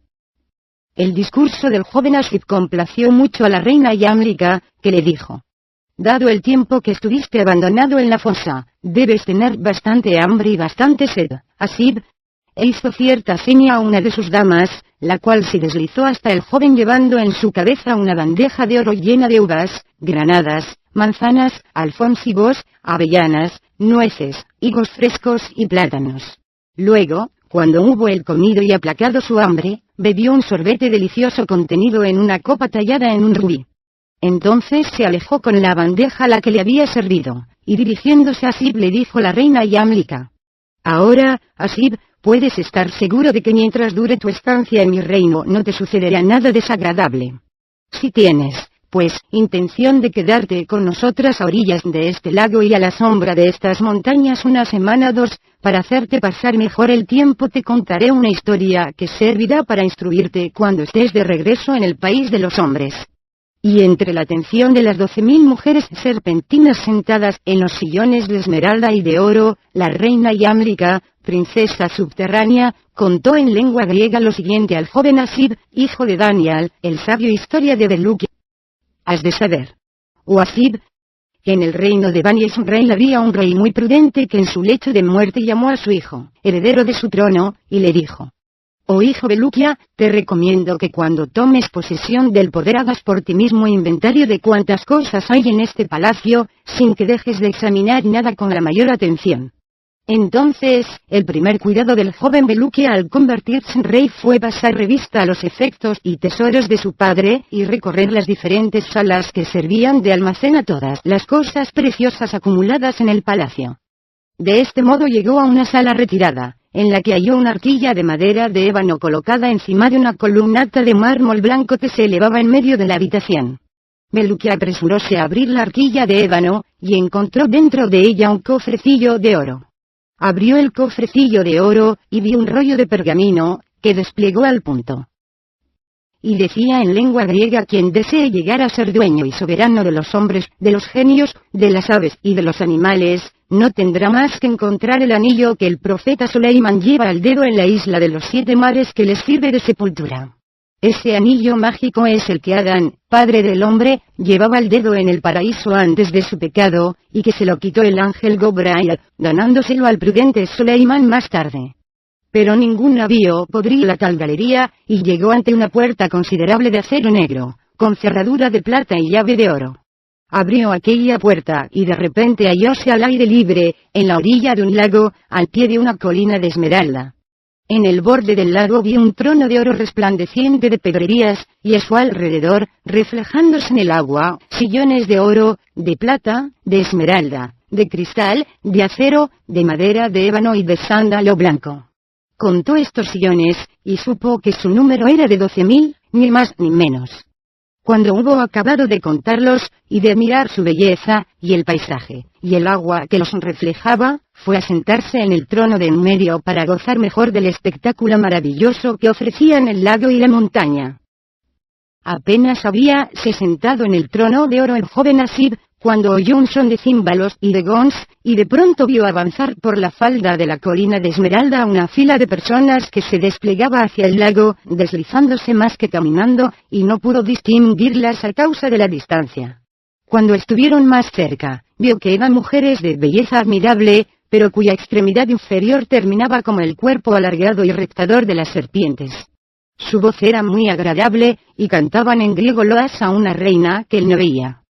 El discurso del joven Asib complació mucho a la reina Yamlika, que le dijo: «Dado el tiempo que estuviste abandonado en la fosa, debes tener bastante hambre y bastante sed, Asib». E hizo cierta seña a una de sus damas, la cual se deslizó hasta el joven llevando en su cabeza una bandeja de oro llena de uvas, granadas, manzanas, alfónsigos, avellanas, nueces, higos frescos y plátanos. Luego, cuando hubo él comido y aplacado su hambre, bebió un sorbete delicioso contenido en una copa tallada en un rubí. Entonces se alejó con la bandeja a la que le había servido, y dirigiéndose a Asib le dijo la reina Yamlika: «Ahora, Asib, puedes estar seguro de que mientras dure tu estancia en mi reino no te sucederá nada desagradable. Si tienes, pues, intención de quedarte con nosotras a orillas de este lago y a la sombra de estas montañas una semana o dos, para hacerte pasar mejor el tiempo te contaré una historia que servirá para instruirte cuando estés de regreso en el país de los hombres». Y entre la atención de las 12.000 mujeres serpentinas sentadas en los sillones de esmeralda y de oro, la reina Yamlika, princesa subterránea, contó en lengua griega lo siguiente al joven Asib, hijo de Daniel, el sabio historia de Belukia. Has de saber, oh Asib, que en el reino de Bani Israel había un rey muy prudente que en su lecho de muerte llamó a su hijo, heredero de su trono, y le dijo: «Oh hijo Belukia, te recomiendo que cuando tomes posesión del poder hagas por ti mismo inventario de cuántas cosas hay en este palacio, sin que dejes de examinar nada con la mayor atención». Entonces, el primer cuidado del joven Belukia al convertirse en rey fue pasar revista a los efectos y tesoros de su padre, y recorrer las diferentes salas que servían de almacén a todas las cosas preciosas acumuladas en el palacio. De este modo llegó a una sala retirada, en la que halló una arquilla de madera de ébano colocada encima de una columnata de mármol blanco que se elevaba en medio de la habitación. Belukia apresuróse a abrir la arquilla de ébano, y encontró dentro de ella un cofrecillo de oro. Abrió el cofrecillo de oro, y vio un rollo de pergamino, que desplegó al punto. Y decía en lengua griega: «Quien desee llegar a ser dueño y soberano de los hombres, de los genios, de las aves y de los animales, no tendrá más que encontrar el anillo que el profeta Suleiman lleva al dedo en la isla de los 7 mares que les sirve de sepultura. Ese anillo mágico es el que Adán, padre del hombre, llevaba al dedo en el paraíso antes de su pecado, y que se lo quitó el ángel Gobrail, donándoselo al prudente Suleiman más tarde. Pero ningún navío podría la tal galería, y llegó ante una puerta considerable de acero negro, con cerradura de plata y llave de oro. Abrió aquella puerta, y de repente hallóse al aire libre, en la orilla de un lago, al pie de una colina de esmeralda. En el borde del lago vio un trono de oro resplandeciente de pedrerías, y a su alrededor, reflejándose en el agua, sillones de oro, de plata, de esmeralda, de cristal, de acero, de madera de ébano y de sándalo blanco. Contó estos sillones, y supo que su número era de 12.000, ni más ni menos. Cuando hubo acabado de contarlos, y de mirar su belleza, y el paisaje, y el agua que los reflejaba, fue a sentarse en el trono de en medio para gozar mejor del espectáculo maravilloso que ofrecían el lago y la montaña. Apenas habíase sentado en el trono de oro el joven Asib, cuando oyó un son de címbalos y de gons, y de pronto vio avanzar por la falda de la colina de esmeralda una fila de personas que se desplegaba hacia el lago, deslizándose más que caminando, y no pudo distinguirlas a causa de la distancia. Cuando estuvieron más cerca, vio que eran mujeres de belleza admirable, pero cuya extremidad inferior terminaba como el cuerpo alargado y rectador de las serpientes. Su voz era muy agradable, y cantaban en griego loas a una reina que él no veía.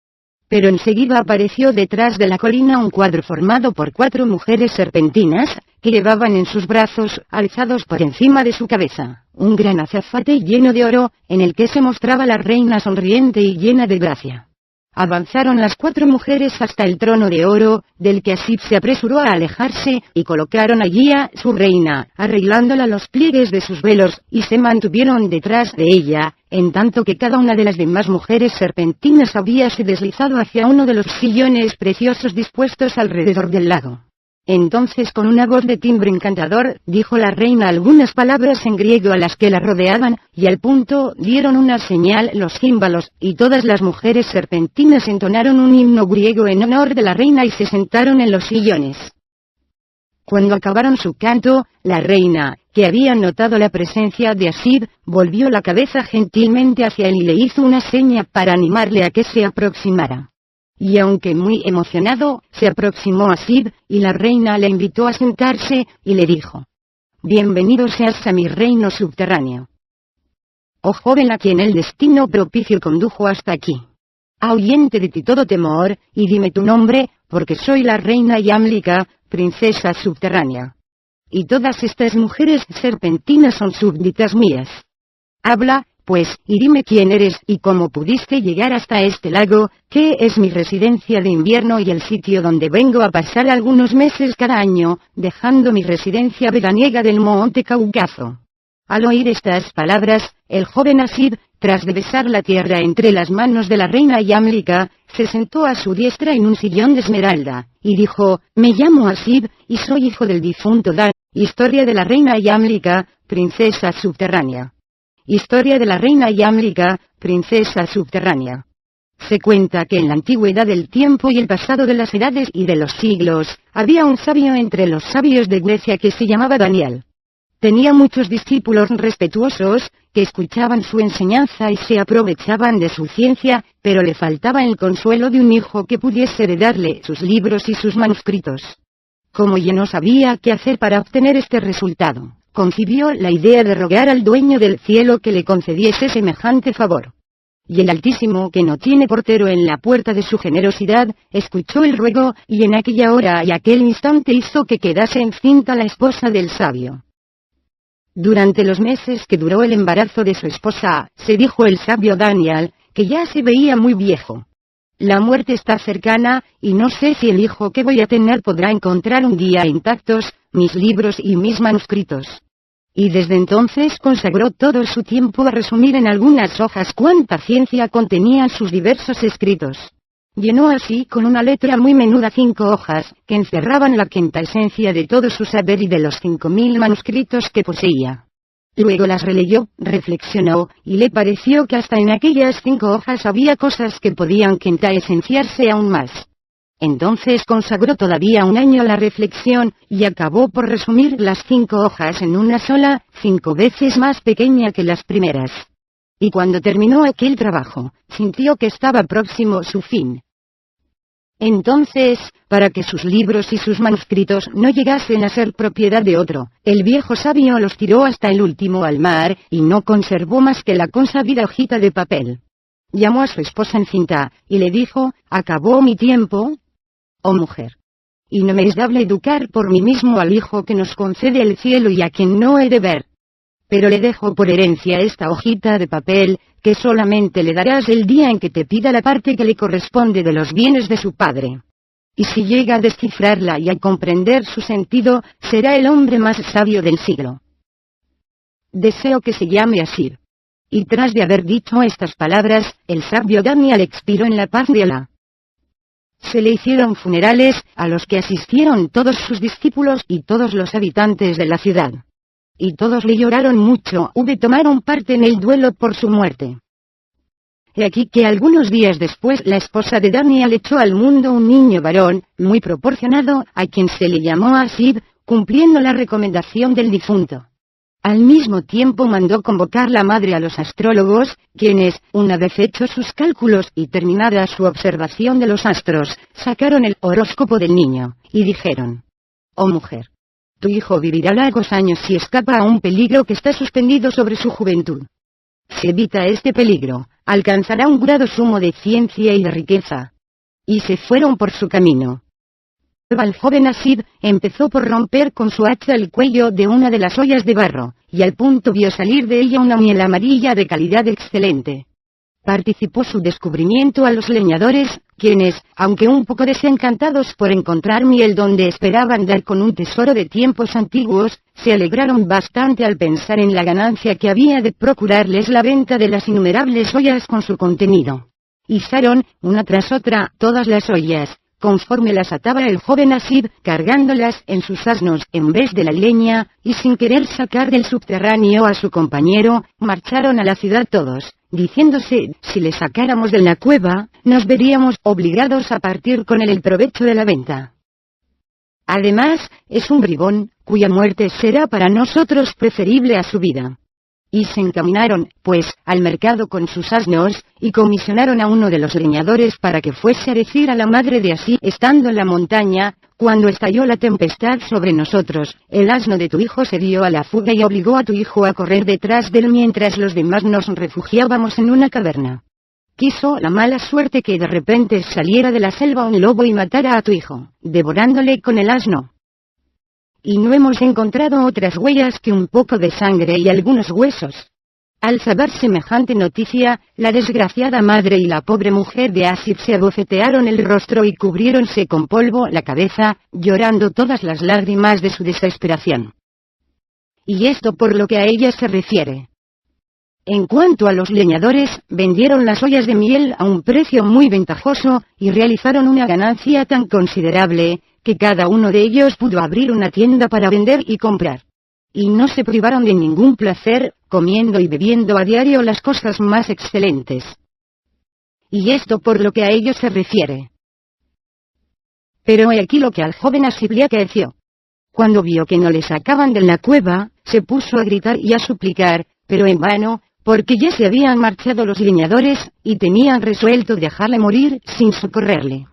Pero enseguida apareció detrás de la colina un cuadro formado por 4 mujeres serpentinas, que llevaban en sus brazos, alzados por encima de su cabeza, un gran azafate lleno de oro, en el que se mostraba la reina sonriente y llena de gracia. Avanzaron las 4 mujeres hasta el trono de oro, del que Asib se apresuró a alejarse, y colocaron allí a su reina, arreglándola los pliegues de sus velos, y se mantuvieron detrás de ella, en tanto que cada una de las demás mujeres serpentinas habíase deslizado hacia uno de los sillones preciosos dispuestos alrededor del lago. Entonces con una voz de timbre encantador, dijo la reina algunas palabras en griego a las que la rodeaban, y al punto dieron una señal los címbalos, y todas las mujeres serpentinas entonaron un himno griego en honor de la reina y se sentaron en los sillones. Cuando acabaron su canto, la reina, que había notado la presencia de Asib, volvió la cabeza gentilmente hacia él y le hizo una seña para animarle a que se aproximara. Y aunque muy emocionado, se aproximó a Asib, y la reina le invitó a sentarse, y le dijo: «Bienvenido seas a mi reino subterráneo. Oh joven a quien el destino propicio condujo hasta aquí. Ahuyente de ti todo temor, y dime tu nombre, porque soy la reina Yamlika, princesa subterránea. Y todas estas mujeres serpentinas son súbditas mías. Habla, pues, y dime quién eres y cómo pudiste llegar hasta este lago, que es mi residencia de invierno y el sitio donde vengo a pasar algunos meses cada año, dejando mi residencia veraniega del monte Cáucaso». Al oír estas palabras, el joven Asib, tras de besar la tierra entre las manos de la reina Yamlika, se sentó a su diestra en un sillón de esmeralda, y dijo: «Me llamo Asib, y soy hijo del difunto Dan». Historia de la reina Yamlika, princesa subterránea. Historia de la reina Yamlika, princesa subterránea. Se cuenta que en la antigüedad del tiempo y el pasado de las edades y de los siglos, había un sabio entre los sabios de Grecia que se llamaba Daniel. Tenía muchos discípulos respetuosos, que escuchaban su enseñanza y se aprovechaban de su ciencia, pero le faltaba el consuelo de un hijo que pudiese heredarle sus libros y sus manuscritos. Como ya no sabía qué hacer para obtener este resultado, concibió la idea de rogar al dueño del cielo que le concediese semejante favor. Y el Altísimo, que no tiene portero en la puerta de su generosidad, escuchó el ruego, y en aquella hora y aquel instante hizo que quedase encinta la esposa del sabio. Durante los meses que duró el embarazo de su esposa, se dijo el sabio Daniel, que ya se veía muy viejo. La muerte está cercana, y no sé si el hijo que voy a tener podrá encontrar un día intactos mis libros y mis manuscritos. Y desde entonces consagró todo su tiempo a resumir en algunas hojas cuánta ciencia contenían sus diversos escritos. Llenó así con una letra muy menuda 5 hojas, que encerraban la quinta esencia de todo su saber y de los 5000 manuscritos que poseía. Luego las releyó, reflexionó, y le pareció que hasta en aquellas 5 hojas había cosas que podían quintaesenciarse aún más. Entonces consagró todavía un año a la reflexión, y acabó por resumir las 5 hojas en una sola, 5 veces más pequeña que las primeras. Y cuando terminó aquel trabajo, sintió que estaba próximo su fin. Entonces, para que sus libros y sus manuscritos no llegasen a ser propiedad de otro, el viejo sabio los tiró hasta el último al mar, y no conservó más que la consabida hojita de papel. Llamó a su esposa encinta, y le dijo: «¿Acabó mi tiempo, oh mujer? Y no me es dable educar por mí mismo al hijo que nos concede el cielo y a quien no he de ver. Pero le dejo por herencia esta hojita de papel, que solamente le darás el día en que te pida la parte que le corresponde de los bienes de su padre. Y si llega a descifrarla y a comprender su sentido, será el hombre más sabio del siglo. Deseo que se llame Asib». Y tras de haber dicho estas palabras, el sabio Daniel expiró en la paz de Alá. Se le hicieron funerales, a los que asistieron todos sus discípulos y todos los habitantes de la ciudad. Y todos le lloraron mucho, tomaron parte en el duelo por su muerte. He aquí que algunos días después la esposa de Daniel echó al mundo un niño varón, muy proporcionado, a quien se le llamó Asib, cumpliendo la recomendación del difunto. Al mismo tiempo mandó convocar la madre a los astrólogos, quienes, una vez hechos sus cálculos y terminada su observación de los astros, sacaron el horóscopo del niño, y dijeron: «Oh mujer, tu hijo vivirá largos años si escapa a un peligro que está suspendido sobre su juventud. Si evita este peligro, alcanzará un grado sumo de ciencia y de riqueza». Y se fueron por su camino. El joven Asib empezó por romper con su hacha el cuello de una de las ollas de barro, y al punto vio salir de ella una miel amarilla de calidad excelente. Participó su descubrimiento a los leñadores, quienes, aunque un poco desencantados por encontrar miel donde esperaban dar con un tesoro de tiempos antiguos, se alegraron bastante al pensar en la ganancia que había de procurarles la venta de las innumerables ollas con su contenido. Izaron, una tras otra, todas las ollas, conforme las ataba el joven Asib, cargándolas en sus asnos en vez de la leña, y sin querer sacar del subterráneo a su compañero, marcharon a la ciudad todos, diciéndose, si le sacáramos de la cueva, nos veríamos obligados a partir con él el provecho de la venta. Además, es un bribón, cuya muerte será para nosotros preferible a su vida. Y se encaminaron, pues, al mercado con sus asnos, y comisionaron a uno de los leñadores para que fuese a decir a la madre de Así, estando en la montaña, cuando estalló la tempestad sobre nosotros, el asno de tu hijo se dio a la fuga y obligó a tu hijo a correr detrás de él mientras los demás nos refugiábamos en una caverna. Quiso la mala suerte que de repente saliera de la selva un lobo y matara a tu hijo, devorándole con el asno. Y no hemos encontrado otras huellas que un poco de sangre y algunos huesos. Al saber semejante noticia, la desgraciada madre y la pobre mujer de Asif se abofetearon el rostro y cubriéronse con polvo la cabeza, llorando todas las lágrimas de su desesperación. Y esto por lo que a ella se refiere. En cuanto a los leñadores, vendieron las ollas de miel a un precio muy ventajoso, y realizaron una ganancia tan considerable, que cada uno de ellos pudo abrir una tienda para vender y comprar. Y no se privaron de ningún placer, comiendo y bebiendo a diario las cosas más excelentes. Y esto por lo que a ellos se refiere. Pero he aquí lo que al joven Asib le acaeció. Cuando vio que no le sacaban de la cueva, se puso a gritar y a suplicar, pero en vano, porque ya se habían marchado los leñadores, y tenían resuelto dejarle morir sin socorrerle.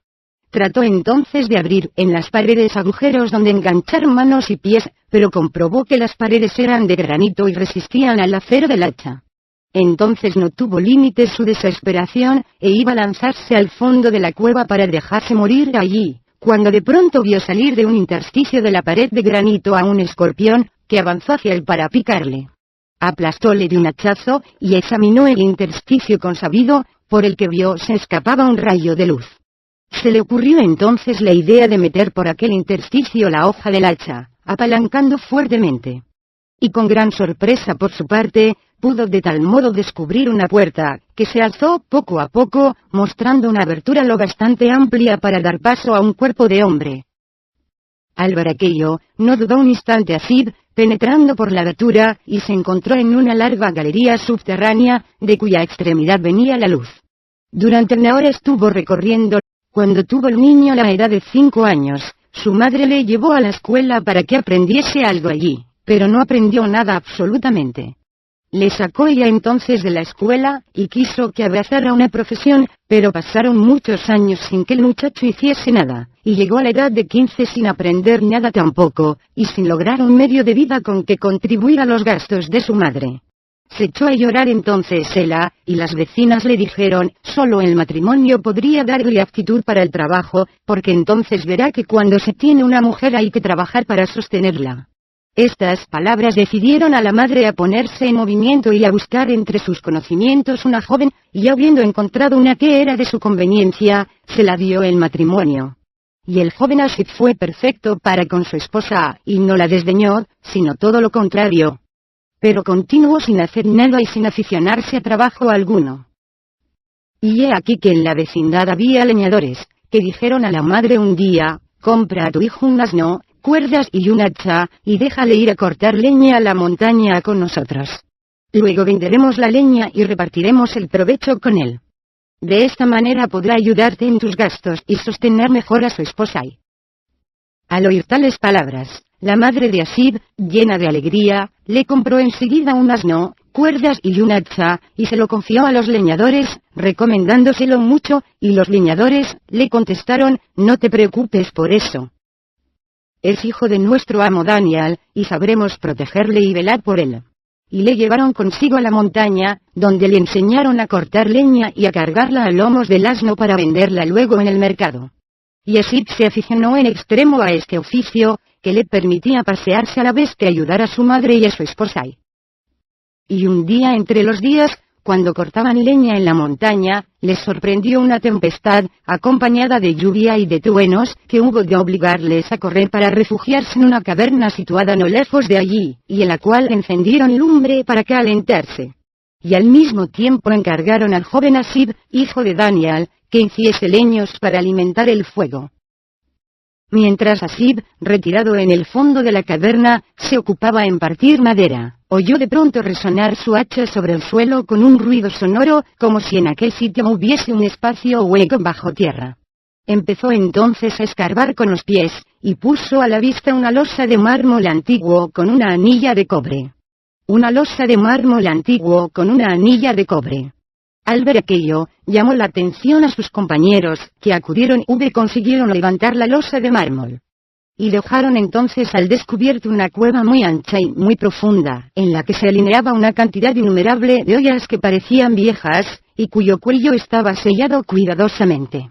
Trató entonces de abrir en las paredes agujeros donde enganchar manos y pies, pero comprobó que las paredes eran de granito y resistían al acero del hacha. Entonces no tuvo límites su desesperación, e iba a lanzarse al fondo de la cueva para dejarse morir allí, cuando de pronto vio salir de un intersticio de la pared de granito a un escorpión, que avanzó hacia él para picarle. Aplastóle de un hachazo, y examinó el intersticio consabido, por el que vio se escapaba un rayo de luz. Se le ocurrió entonces la idea de meter por aquel intersticio la hoja del hacha, apalancando fuertemente. Y con gran sorpresa por su parte, pudo de tal modo descubrir una puerta, que se alzó poco a poco, mostrando una abertura lo bastante amplia para dar paso a un cuerpo de hombre. Al ver aquello, no dudó un instante Asib, penetrando por la abertura, y se encontró en una larga galería subterránea, de cuya extremidad venía la luz. Durante una hora estuvo recorriendo. Cuando tuvo el niño la edad de 5 años, su madre le llevó a la escuela para que aprendiese algo allí, pero no aprendió nada absolutamente. Le sacó ella entonces de la escuela, y quiso que abrazara una profesión, pero pasaron muchos años sin que el muchacho hiciese nada, y llegó a la edad de 15 sin aprender nada tampoco, y sin lograr un medio de vida con que contribuir a los gastos de su madre. Se echó a llorar entonces ella, y las vecinas le dijeron, solo el matrimonio podría darle aptitud para el trabajo, porque entonces verá que cuando se tiene una mujer hay que trabajar para sostenerla. Estas palabras decidieron a la madre a ponerse en movimiento y a buscar entre sus conocimientos una joven, y habiendo encontrado una que era de su conveniencia, se la dio en matrimonio. Y el joven Asif fue perfecto para con su esposa, y no la desdeñó, sino todo lo contrario. Pero continuó sin hacer nada y sin aficionarse a trabajo alguno. Y he aquí que en la vecindad había leñadores, que dijeron a la madre un día, compra a tu hijo un asno, cuerdas y un hacha, y déjale ir a cortar leña a la montaña con nosotros. Luego venderemos la leña y repartiremos el provecho con él. De esta manera podrá ayudarte en tus gastos y sostener mejor a su esposa. Al oír tales palabras, la madre de Asib, llena de alegría, le compró enseguida un asno, cuerdas y un hacha, y se lo confió a los leñadores, recomendándoselo mucho, y los leñadores le contestaron, no te preocupes por eso. Es hijo de nuestro amo Daniel, y sabremos protegerle y velar por él. Y le llevaron consigo a la montaña, donde le enseñaron a cortar leña y a cargarla a lomos del asno para venderla luego en el mercado. Y Asib se aficionó en extremo a este oficio, que le permitía pasearse a la vez que ayudar a su madre y a su esposa. Y un día entre los días, cuando cortaban leña en la montaña, les sorprendió una tempestad, acompañada de lluvia y de truenos, que hubo de obligarles a correr para refugiarse en una caverna situada no lejos de allí, y en la cual encendieron lumbre para calentarse. Y al mismo tiempo encargaron al joven Asib, hijo de Daniel, que hiciese leños para alimentar el fuego. Mientras Asib, retirado en el fondo de la caverna, se ocupaba en partir madera, oyó de pronto resonar su hacha sobre el suelo con un ruido sonoro, como si en aquel sitio hubiese un espacio hueco bajo tierra. Empezó entonces a escarbar con los pies, y puso a la vista una losa de mármol antiguo con una anilla de cobre. Una losa de mármol antiguo con una anilla de cobre. Al ver aquello, llamó la atención a sus compañeros, que acudieron y consiguieron levantar la losa de mármol. Y dejaron entonces al descubierto una cueva muy ancha y muy profunda, en la que se alineaba una cantidad innumerable de ollas que parecían viejas, y cuyo cuello estaba sellado cuidadosamente.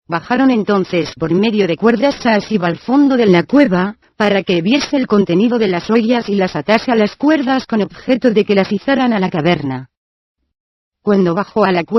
Bajaron entonces por medio de cuerdas a Asib al fondo de la cueva, para que viese el contenido de las ollas y las atase a las cuerdas con objeto de que las izaran a la caverna. Cuando bajó a la cueva,